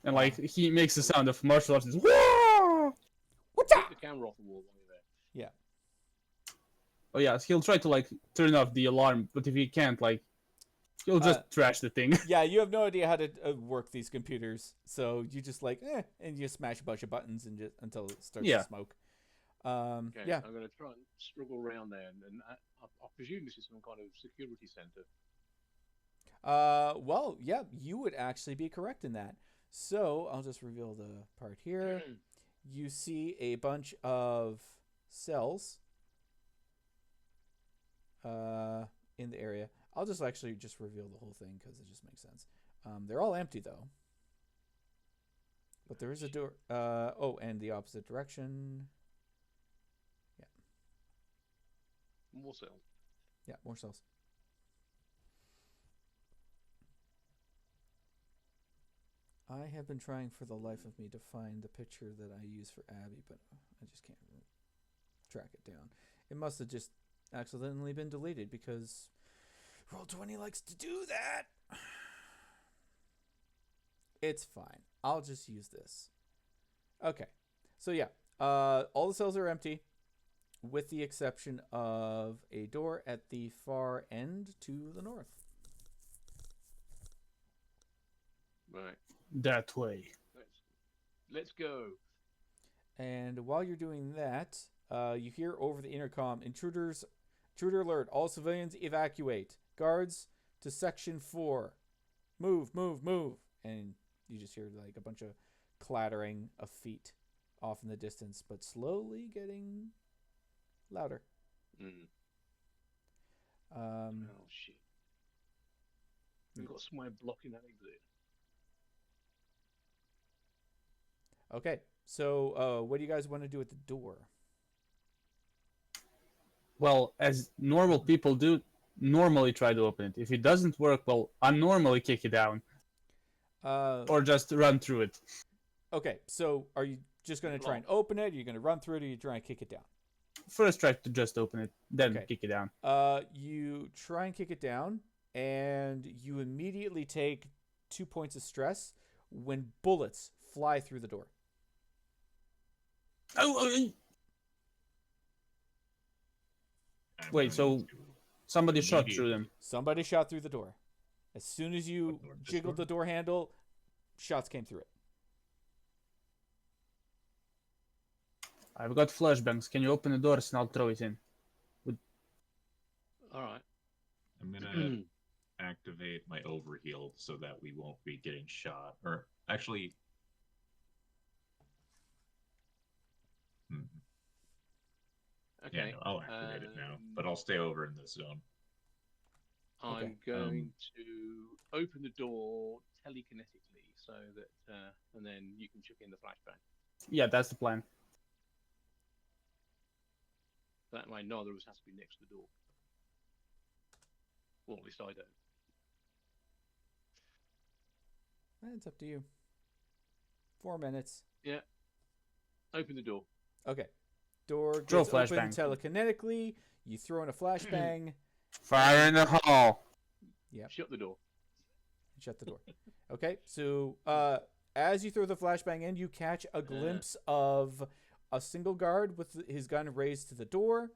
And like he makes the sound of martial arts.
Take the camera off the wall while you're there.
Yeah.
Oh yeah, he'll try to like turn off the alarm, but if he can't, like, he'll just trash the thing.
Yeah, you have no idea how to work these computers, so you just like, and you smash a bunch of buttons and just until it starts to smoke.
Okay,
Yeah.
I'm going to try and struggle around there, and I presume this is some kind of security center.
Well, yeah, you would actually be correct in that. So I'll just reveal the part here. You see a bunch of cells in the area. I'll just actually just reveal the whole thing because it just makes sense. They're all empty though. But there is a door. Oh, and the opposite direction. Yeah.
More cells.
Yeah, more cells. I have been trying for the life of me to find the picture that I use for Abby, but I just can't track it down. It must have just accidentally been deleted because Roll20 likes to do that. It's fine. I'll just use this. Okay. So yeah, all the cells are empty with the exception of a door at the far end to the north.
Right.
That way.
Let's go.
And while you're doing that, you hear over the intercom, intruder alert, all civilians evacuate. Guards to section 4. Move. And you just hear like a bunch of clattering of feet off in the distance, but slowly getting louder.
Oh shit. We've got somewhere blocking that exit.
Okay, so what do you guys want to do at the door?
Well, as normal people do, normally try to open it. If it doesn't work, well, I normally kick it down. Or just run through it.
Okay, so are you just going to try and open it? Are you going to run through it, or are you trying to kick it down?
First try to just open it, then kick it down.
You try and kick it down, and you immediately take 2 points of stress when bullets fly through the door.
Wait, so somebody shot through them.
Somebody shot through the door. As soon as you jiggled the door handle, shots came through it.
I've got flashbangs. Can you open the doors and I'll throw it in?
All right.
I'm gonna activate my overheal so that we won't be getting shot. Or actually,
Okay.
yeah, no, I'll activate it now, but I'll stay over in this zone.
I'm going to open the door telekinetically so that, and then you can chuck in the flashbang.
Yeah, that's the plan.
That way, neither of us has to be next to the door. Well, at least I don't.
It's up to you. 4 minutes.
Yeah. Open the door.
Okay. Door
Throw
gets open
flashbang.
telekinetically. You throw in a flashbang.
Fire in the hall.
Yep.
Shut the door.
Shut the door. Okay, so as you throw the flashbang in, you catch a glimpse of a single guard with his gun raised to the door.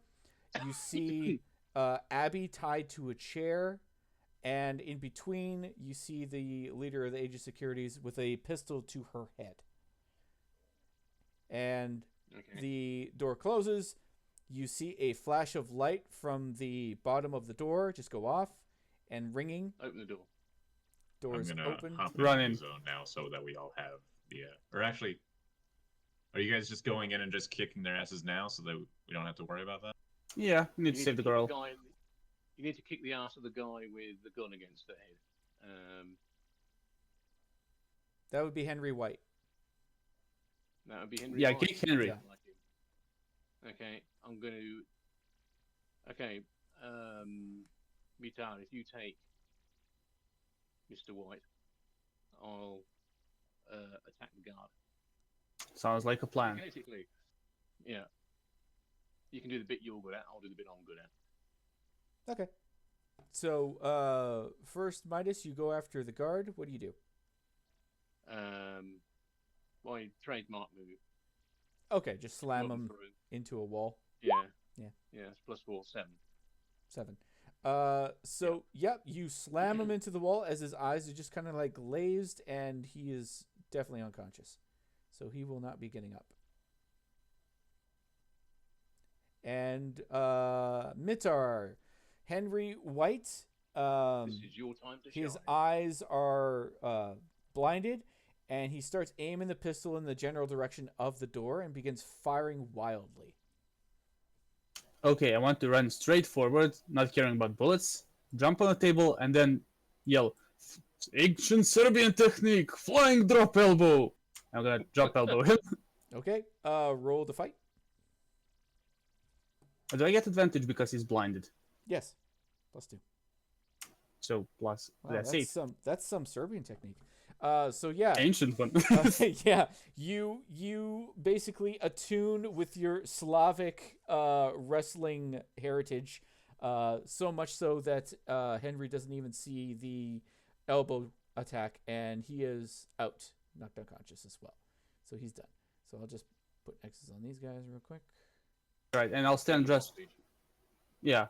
You see Abby tied to a chair, and in between, you see the leader of the Age of Securities with a pistol to her head. And the door closes. You see a flash of light from the bottom of the door just go off and ringing.
Open the door.
Doors
I'm gonna
open.
hop
Run
into
in.
the zone now so that we all have the. Or actually, Are you guys just going in and just kicking their asses now so that we don't have to worry about that?
Yeah, we need to
You
save the
kick
girl.
guy you need to kick the ass of the guy with the gun against the head.
That would be Henry White.
That would be Henry.
Yeah,
White.
kick Henry.
Yeah.
Like him. Okay, I'm going to. Okay, Vital, if you take Mr. White, I'll attack the guard.
Sounds like a plan.
Basically, yeah. You can do the bit you're good at. I'll do the bit I'm good at.
Okay. So, first, Midas, you go after the guard. What do you do?
My trademark move.
Okay, just slam
Run
him
through.
into a wall.
Yeah.
Yeah.
Yeah, it's +4, 7.
7. So, yep, you slam him into the wall as his eyes are just kind of like glazed, and he is definitely unconscious. So he will not be getting up. And Mitar, Henry White,
This is your time to
his
shine.
eyes are blinded, and he starts aiming the pistol in the general direction of the door and begins firing wildly.
Okay, I want to run straight forward, not caring about bullets, jump on a table, and then yell, "Ancient Serbian technique, flying drop elbow!" I'm gonna drop elbow him.
Okay, roll the fight.
Do I get advantage because he's blinded?
Yes, +2.
So plus,
Wow,
that's
that's
8.
some Serbian technique. So yeah,
Ancient one.
yeah, you basically attune with your Slavic wrestling heritage, so much so that Henry doesn't even see the elbow attack, and he is out, knocked unconscious as well. So he's done. So I'll just put X's on these guys real quick.
Right, and I'll stand just, yeah,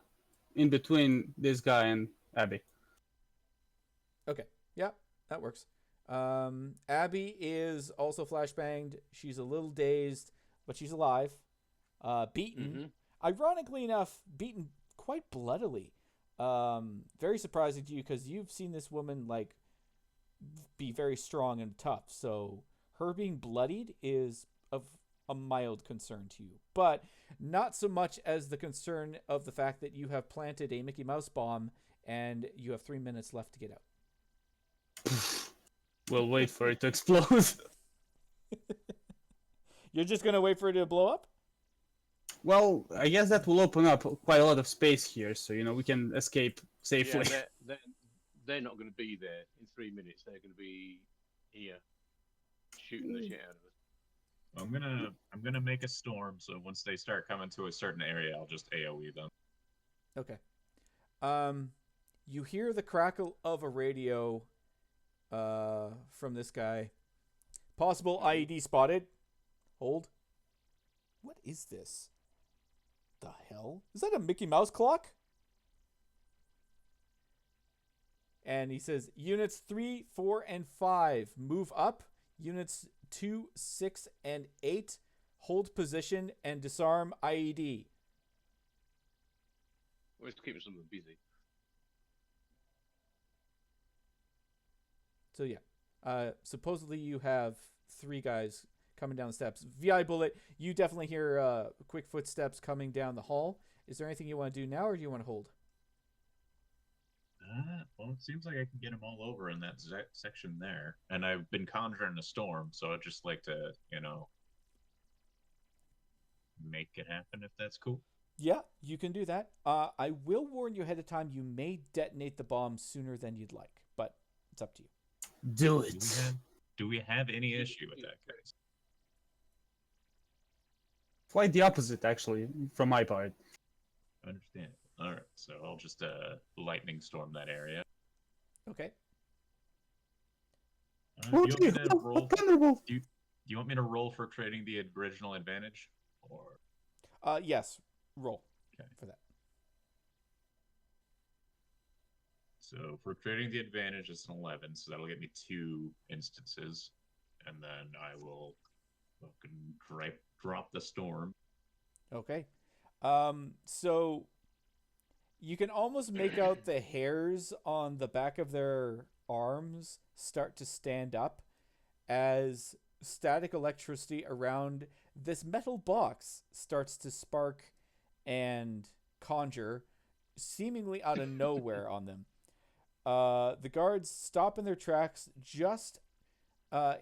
in between this guy and Abby.
Okay, yeah, that works. Abby is also flashbanged. She's a little dazed, but she's alive. Beaten. Ironically enough, beaten quite bloodily. Very surprising to you because you've seen this woman like be very strong and tough. So her being bloodied is of a mild concern to you, but not so much as the concern of the fact that you have planted a Mickey Mouse bomb and you have 3 minutes left to get out.
We'll wait for it to explode.
You're just gonna wait for it to blow up?
Well, I guess that will open up quite a lot of space here, so we can escape safely.
Yeah, they're not going to be there in 3 minutes. They're going to be here, shooting the shit out of us.
I'm gonna make a storm, so once they start coming to a certain area, I'll just AoE them.
Okay. You hear the crackle of a radio from this guy. Possible IED spotted. Hold. What is this? The hell? Is that a Mickey Mouse clock? And he says, units 3, 4, and 5 move up. Units 2, 6, and 8 hold position and disarm IED.
We're just keeping someone busy.
So yeah, supposedly you have 3 guys coming down the steps. VI Bullet, you definitely hear quick footsteps coming down the hall. Is there anything you want to do now, or do you want to hold?
Well, it seems like I can get them all over in that section there, and I've been conjuring a storm, so I'd just like to, make it happen if that's cool.
Yeah, you can do that. I will warn you ahead of time, you may detonate the bomb sooner than you'd like, but it's up to you.
Do it.
Do we have any issue with that, guys?
Quite the opposite, actually, from my part.
I understand. All right, so I'll just lightning storm that area.
Okay.
Do you want me to roll? Do you want me to roll for creating the original advantage, or?
Yes. Roll.
Okay.
For that.
So for creating the advantage, it's an 11, so that'll get me 2 instances, and then I will fucking drop the storm.
Okay. So you can almost make out the hairs on the back of their arms start to stand up as static electricity around this metal box starts to spark and conjure seemingly out of nowhere on them. The guards stop in their tracks just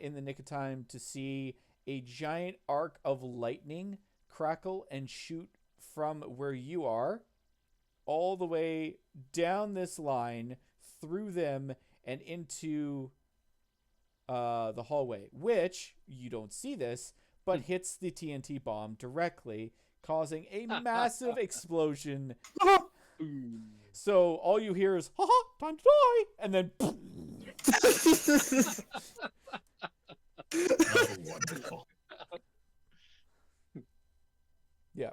in the nick of time to see a giant arc of lightning crackle and shoot from where you are all the way down this line through them and into the hallway, which you don't see this, but hits the TNT bomb directly, causing a massive explosion.
Ooh.
So all you hear is "ha ha, time to die," and then
Oh, wonderful.
yeah.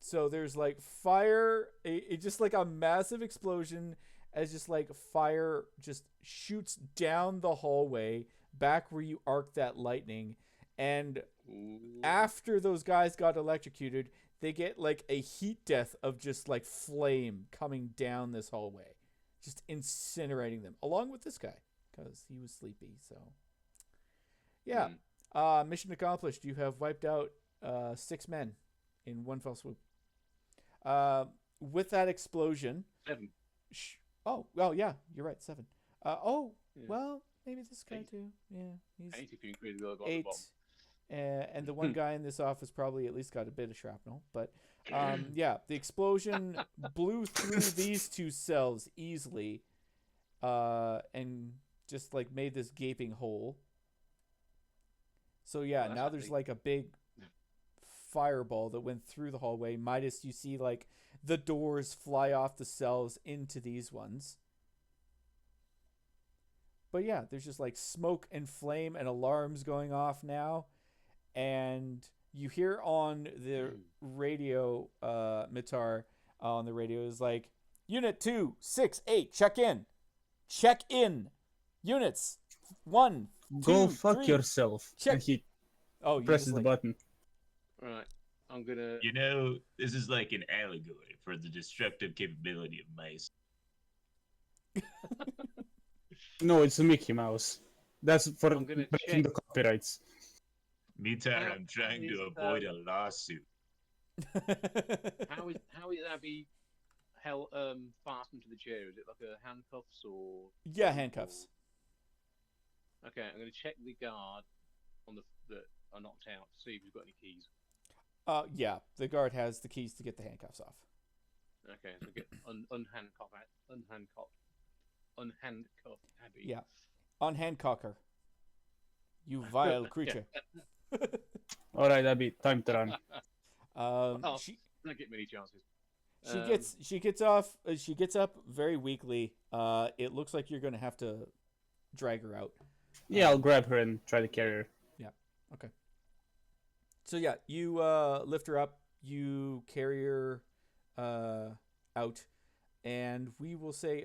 So there's like fire, it just like a massive explosion as just like fire just shoots down the hallway back where you arc that lightning. And
Ooh.
after those guys got electrocuted, they get like a heat death of just like flame coming down this hallway, just incinerating them along with this guy because he was sleepy. So yeah. Mission accomplished. You have wiped out 6 men in one fell swoop. With that explosion.
7.
Oh, well, yeah, you're right. 7.
Yeah.
Well, maybe this guy
8.
too. Yeah, he's
8 if you include the other
8.
bomb.
And the one guy in this office probably at least got a bit of shrapnel. But yeah, the explosion blew through these 2 cells easily, and just like made this gaping hole. So yeah,
Well, that's
now there's
big.
like a big fireball that went through the hallway. Midas, you see like the doors fly off the cells into these ones. But yeah, there's just like smoke and flame and alarms going off now. And you hear on the radio, Mitar on the radio is like, Unit 268, check in. Check in. Units 1, 2,
Go fuck
3.
yourself.
Check.
And he
Oh, you
presses
just,
the
like,
button.
Right. I'm gonna.
You know, this is like an allegory for the destructive capability of mice.
No, it's a Mickey Mouse. That's for
I'm gonna
breaking the
check.
copyrights.
Mitar,
How-
I'm trying
how
to
is,
avoid a lawsuit.
How is that be held fastened to the chair? Is it like a handcuffs or?
Yeah, handcuffs.
Okay, I'm gonna check the guard on that are knocked out to see if he's got any keys.
Yeah, the guard has the keys to get the handcuffs off.
Okay, so get unhandcuffed Abby.
Yeah. On Hancocker. You vile creature.
Alright, Abby, time to run.
Oh.
She
Don't get many chances.
she gets up very weakly. It looks like you're gonna have to drag her out.
Yeah, I'll grab her and try to carry her.
Okay. So yeah, you lift her up, you carry her out, and we will say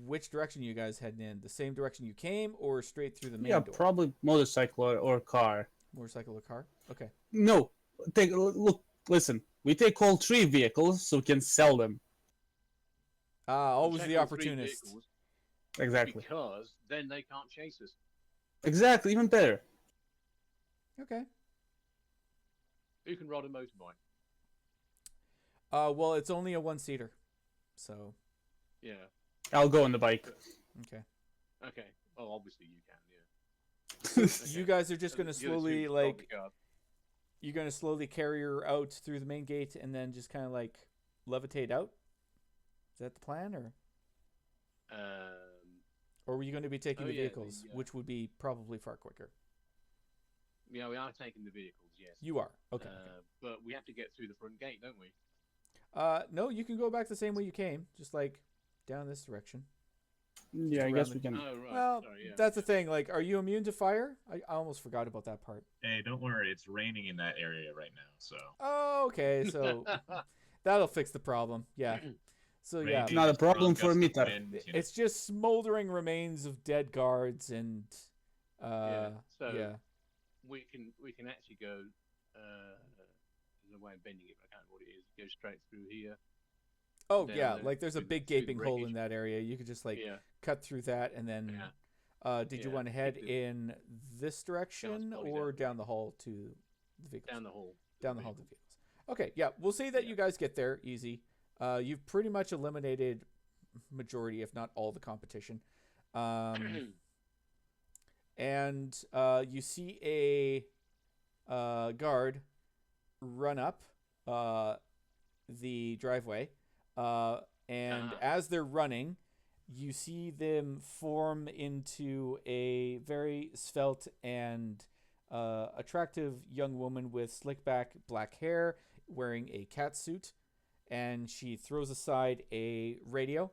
which direction you guys heading in? The same direction you came, or straight through the main
Yeah,
door?
probably motorcycle or car.
Motorcycle or car? Okay.
No, look, listen. We take all 3 vehicles so we can sell them.
Always
Check
the
all 3
opportunist.
vehicles,
Exactly.
Because then they can't chase us.
Exactly, even better.
Okay.
Who can ride a motorbike?
Well, it's only a 1-seater, so
Yeah.
I'll go on the bike.
okay.
Okay. Well, obviously you can. Yeah.
You guys are just
So
gonna
the other two
slowly
control
like
the guard.
you're gonna slowly carry her out through the main gate and then just kind of like levitate out. Is that the plan, or were you going to be taking
Oh,
the
yeah,
vehicles, which would be probably far quicker?
Yeah, we are taking the vehicles. Yes.
You are okay.
But we have to get through the front gate, don't we?
No, you can go back the same way you came, just like down this direction.
Yeah, I
around
guess
the-
we can.
Oh right.
Well,
Sorry, yeah.
that's the thing. Like, are you immune to fire? I almost forgot about that part.
Hey, don't worry, it's raining in that area right now, so.
Oh, okay. So that'll fix the problem. Yeah. So yeah,
Raining,
Not a
strong
problem for
gusts
me,
of
Tar.
wind, you know.
it's just smoldering remains of dead guards and
Yeah, so-
yeah.
we can actually go. There's a way of bending it, but I can't remember what it is. Go straight through here.
Oh
down
yeah,
there
like there's a
through the-
big
through the
gaping hole in
breakage.
that area. You could just like
Yeah.
cut through that and then Did you
Yeah,
want to head
keep the-
in this direction
bodies
or
out of the
down
way.
the hall to the vehicles?
Down the hall.
Down the hall to the vehicles. Okay, yeah, we'll say that
Yeah.
you guys get there easy. You've pretty much eliminated majority, if not all, the competition. And you see a guard run up the driveway, and as they're running, you see them form into a very svelte and attractive young woman with slick back black hair, wearing a cat suit, and she throws aside a radio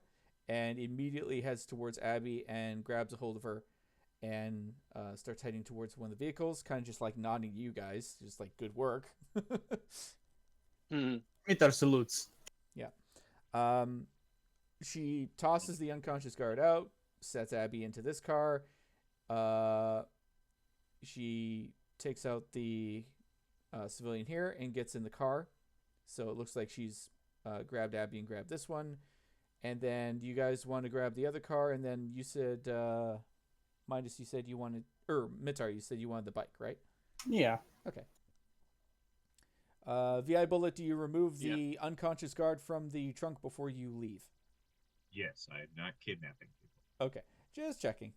and immediately heads towards Abby and grabs a hold of her and starts heading towards one of the vehicles, kind of just like nodding to you guys, just like good work.
Meter salutes.
She tosses the unconscious guard out, sets Abby into this car. She takes out the civilian here and gets in the car. So it looks like she's grabbed Abby and grabbed this one. And then you guys want to grab the other car, and then you said, Midas, you said you wanted, or Mitar, you said you wanted the bike, right?
Yeah.
Okay. VI Bullet, do you remove the unconscious guard from the trunk before you leave?
Yes, I'm not kidnapping people.
Okay, just checking.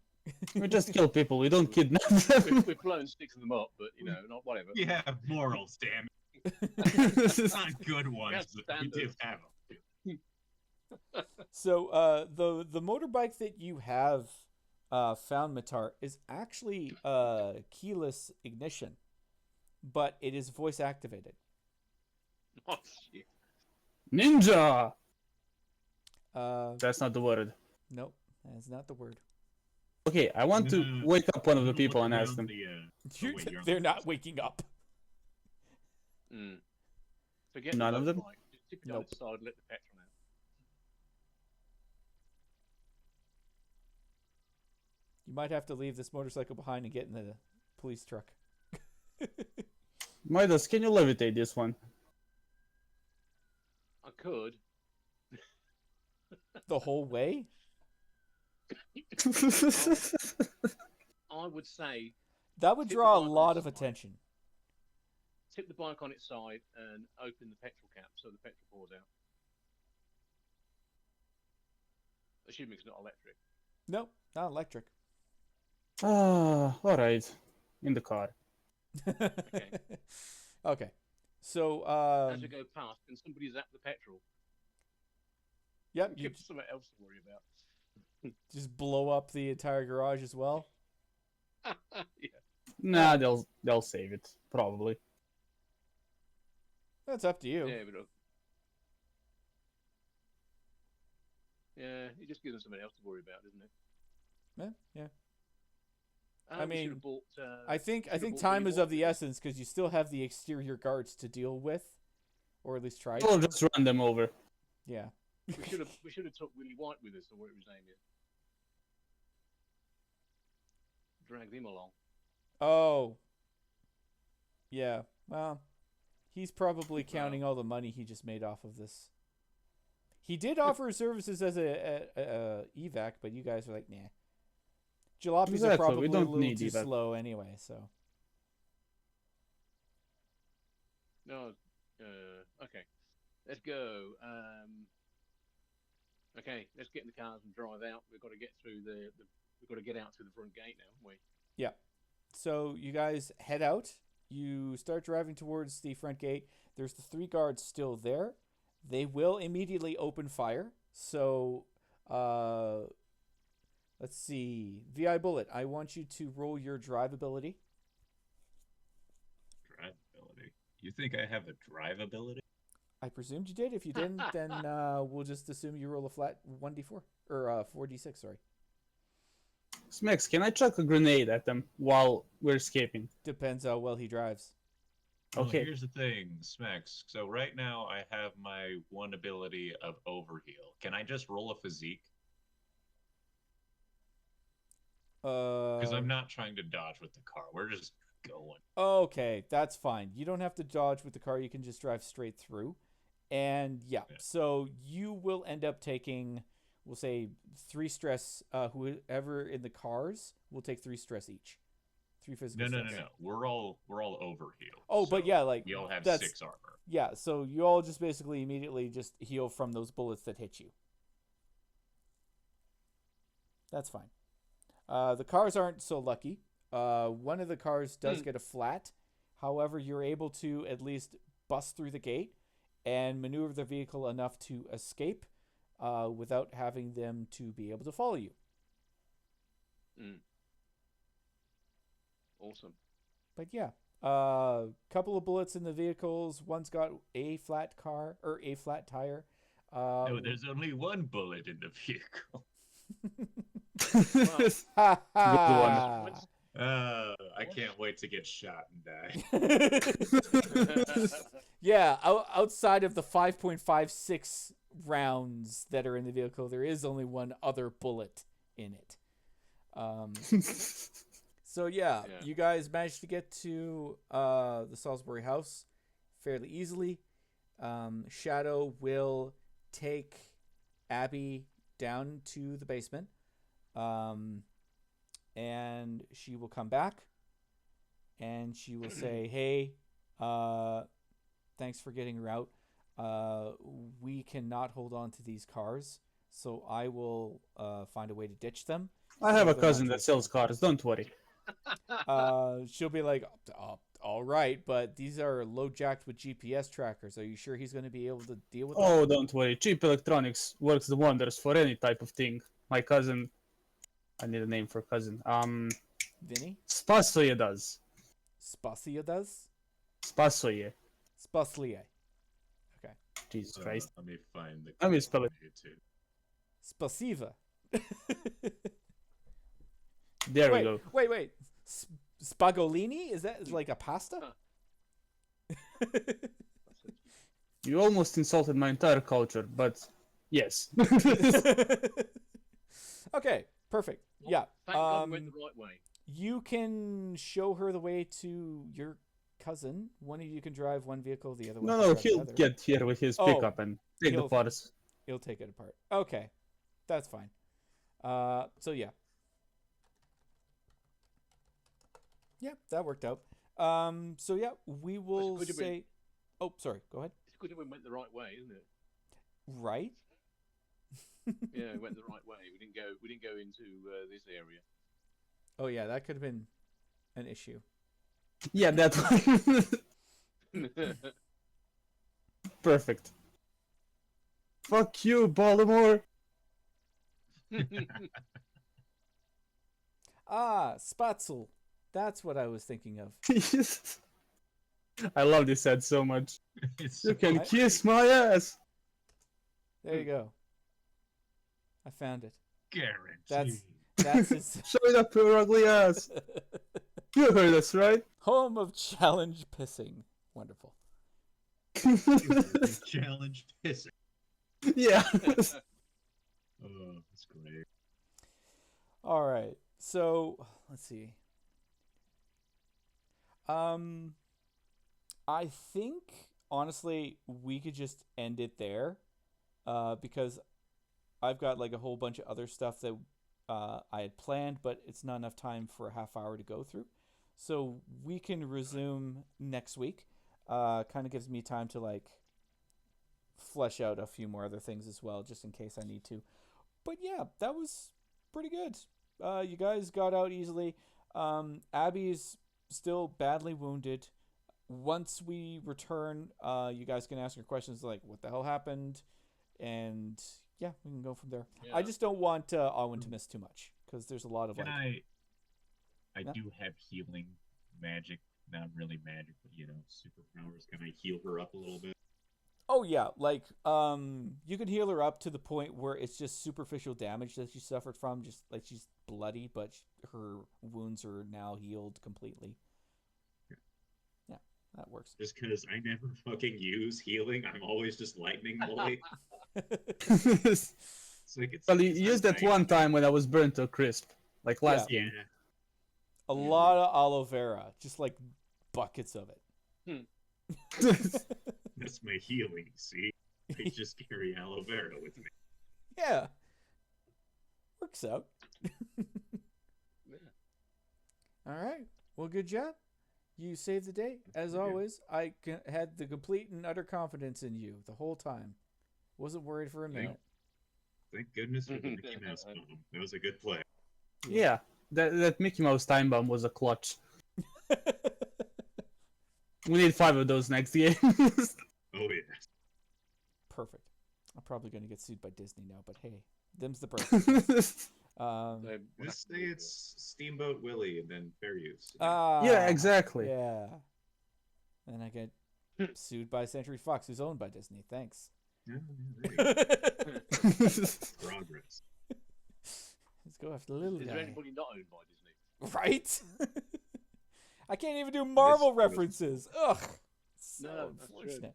We just kill people. We don't kidnap them.
We've blown six of them up, but not whatever.
We have morals, damn it. Not good ones, but we do have them.
So the motorbike that you have found, Mitar, is actually keyless ignition, but it is voice activated.
Oh shit!
Ninja!
Uh,
That's not the word.
nope, that's not the word.
Okay, I want to
No.
wake up one of the
Look
people and
around
ask them.
You're-
wait, you're on
they're
the
not
list.
waking up.
Forget
None
the
of them?
motorbike. Just tip it down
Nope.
the side, let the petrol out.
You might have to leave this motorcycle behind and get in the police truck.
Midas, can you levitate this one?
I could.
The whole way?
I would say
That would
Tip the
draw a
bike on
lot
its
of
side.
attention.
tip the bike on its side and open the petrol cap so the petrol pours out. Assuming it's not electric.
Nope, not electric.
Ah, alright. In the car.
Okay. So,
As we go past, can somebody zap the petrol?
yep, you
Give something else to worry about.
just blow up the entire garage as well.
Yeah.
Nah, they'll save it probably.
That's up to you.
Yeah, but yeah, it just gives them something else to worry about, doesn't it?
Yeah.
We
mean,
should've bought,
I think
should've bought
time
Willy
is of the
Wonka.
essence because you still have the exterior guards to deal with, or at least try
We'll
to.
just run them over.
Yeah.
We should have took Willy White with us, or whatever his name is. Drag him along.
Oh. Yeah. Well, he's probably counting all the money he just made off of this. He did offer his services as a evac, but you guys were like, nah. Jalopies are
Exactly,
probably
we
a
don't
little
need
too
evac.
slow anyway, so.
No. Okay. Let's go. Okay, let's get in the cars and drive out. We've got to get through we've got to get out through the front gate now, haven't we?
Yeah. So you guys head out. You start driving towards the front gate. There's the 3 guards still there. They will immediately open fire. So, let's see. VI Bullet, I want you to roll your drive ability.
Drive ability. You think I have a drive ability?
I presumed you did. If you didn't, then we'll just assume you roll a flat 1d4 or 4d6. Sorry.
Smex, can I chuck a grenade at them while we're escaping?
Depends how well he drives.
Well,
Okay.
here's the thing, Smex. So right now I have my one ability of overheal. Can I just roll a physique? Because I'm not trying to dodge with the car. We're just going.
Okay, that's fine. You don't have to dodge with the car. You can just drive straight through. And yeah,
Yeah.
so you will end up taking we'll say 3 stress. Whoever in the cars will take 3 stress each. 3 physical
No.
stress.
We're all over healed.
Oh, but
so
yeah, like
we all have
that's
6 armor.
yeah. So you all just basically immediately just heal from those bullets that hit you. That's fine. The cars aren't so lucky. One of the cars does get a flat. However, you're able to at least bust through the gate and maneuver the vehicle enough to escape without having them to be able to follow you.
Awesome.
But yeah, couple of bullets in the vehicles. One's got a flat car or a flat tire.
No, there's only one bullet in the vehicle.
Ha
Good
ha!
I can't wait to get shot and die.
Yeah, outside of the 5.56 rounds that are in the vehicle, there is only one other bullet in it. So yeah, you guys managed to get to the Salisbury house fairly easily. Shadow will take Abby down to the basement, and she will come back, and she will say, "Hey, thanks for getting her out. We cannot hold on to these cars, so I will find a way to ditch them."
I have a
They're not
cousin that
traceable.
sells cars. Don't worry.
She'll be like, all right, but these are load jacked with GPS trackers. Are you sure he's going to be able to deal with that?
Oh, don't worry. Cheap electronics works the wonders for any type of thing. My cousin, I need a name for cousin.
Vinny?
Spasoje does.
Spasia does?
Spasoje.
Spaslie. Okay.
Jesus Christ.
Let me find the.
Let me spell it.
YouTube.
Spasiva.
There we go.
Wait. Spagolini? Is that like a pasta?
You almost insulted my entire culture, but yes.
Okay, perfect. Yeah.
Thank God we went the right way.
You can show her the way to your cousin. One of you can drive one vehicle, the other one
No,
can
no,
drive
he'll
another.
get here with his
Oh,
pickup and take the
he'll-
parts.
He'll take it apart. Okay, that's fine. So yeah. Yeah, that worked out. So yeah, we will
good to
say. Oh, sorry. Go ahead.
It's good that we went the right way, isn't it?
Right.
Yeah, we went the right way. We didn't go into this area.
Oh yeah, that could have been an issue.
Yeah, that one. Perfect. Fuck you, Baltimore.
Ah, Spatzel. That's what I was thinking of.
I love this ad so much.
It's
You can
I-
kiss my ass.
There you go. I found it.
guaranteed.
That's his
Shut up, your ugly ass. You heard us, right?
home of challenge pissing. Wonderful.
Challenge pissing.
Yeah.
Oh, that's great.
All right. So let's see. I think honestly we could just end it there, because I've got like a whole bunch of other stuff that I had planned, but it's not enough time for a half hour to go through. So we can resume next week. Kind of gives me time to like flesh out a few more other things as well, just in case I need to. But yeah, that was pretty good. You guys got out easily. Abby's still badly wounded. Once we return, you guys can ask your questions like, what the hell happened? And yeah, we can go from there.
Yeah.
I just don't want Alwyn to miss too much, because there's a lot of
Can
like...
I
Yeah.
do have healing magic. Not really magic, but superpowers. Can I heal her up a little bit?
Oh yeah, like you can heal her up to the point where it's just superficial damage that she suffered from, just like she's bloody, but her wounds are now healed completely. Yeah, that works.
Just because I never fucking use healing, I'm always just lightning boy. It's like it's.
Well, you
it's
used that
nice.
one time when I was burnt to a crisp. Like last
Yeah.
game.
A lot of aloe vera, just like buckets of it.
That's my healing. See, I just carry aloe vera with me.
Yeah, Works out.
Yeah.
All right. Well, good job. You saved the day. As
Thank you.
always, had the complete and utter confidence in you the whole time. Wasn't worried for a
Thank-
minute.
Thank goodness for the Mickey Mouse bomb. It was a good play.
Yeah, that Mickey Mouse time bomb was a clutch. We need 5 of those next game.
Oh yeah.
Perfect. I'm probably going to get sued by Disney now, but hey, them's the breaks.
So,
Just say it's Steamboat Willie and then fair use.
Yeah, exactly.
Yeah. And I get sued by Century Fox, who's owned by Disney. Thanks.
Yeah, there you go. Progress.
Let's go after the little
is
guy.
there anybody not owned by Disney?
Right? I can't even do Marvel
This was-
references. Ugh. So
No, that's true.
unfortunate.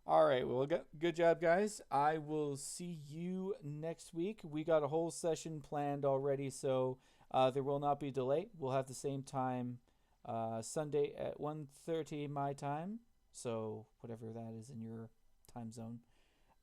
All right. Well, good job, guys. I will see you next week. We got a whole session planned already, so there will not be a delay. We'll have the same time Sunday at 1:30 my time. So whatever that is in your time zone.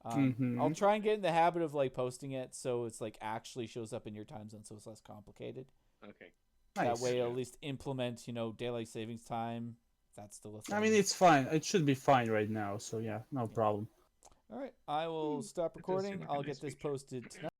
I'll try and get in the habit of like posting it so it's like actually shows up in your time zone, so it's less complicated.
Okay.
That
Nice.
way, at least implement daylight savings time. That's still a thing.
I mean, it's fine. It should be fine right now. So yeah, no problem.
All right. I will stop
It does seem
recording.
like a
I'll
nice
get this
feature.
posted tonight.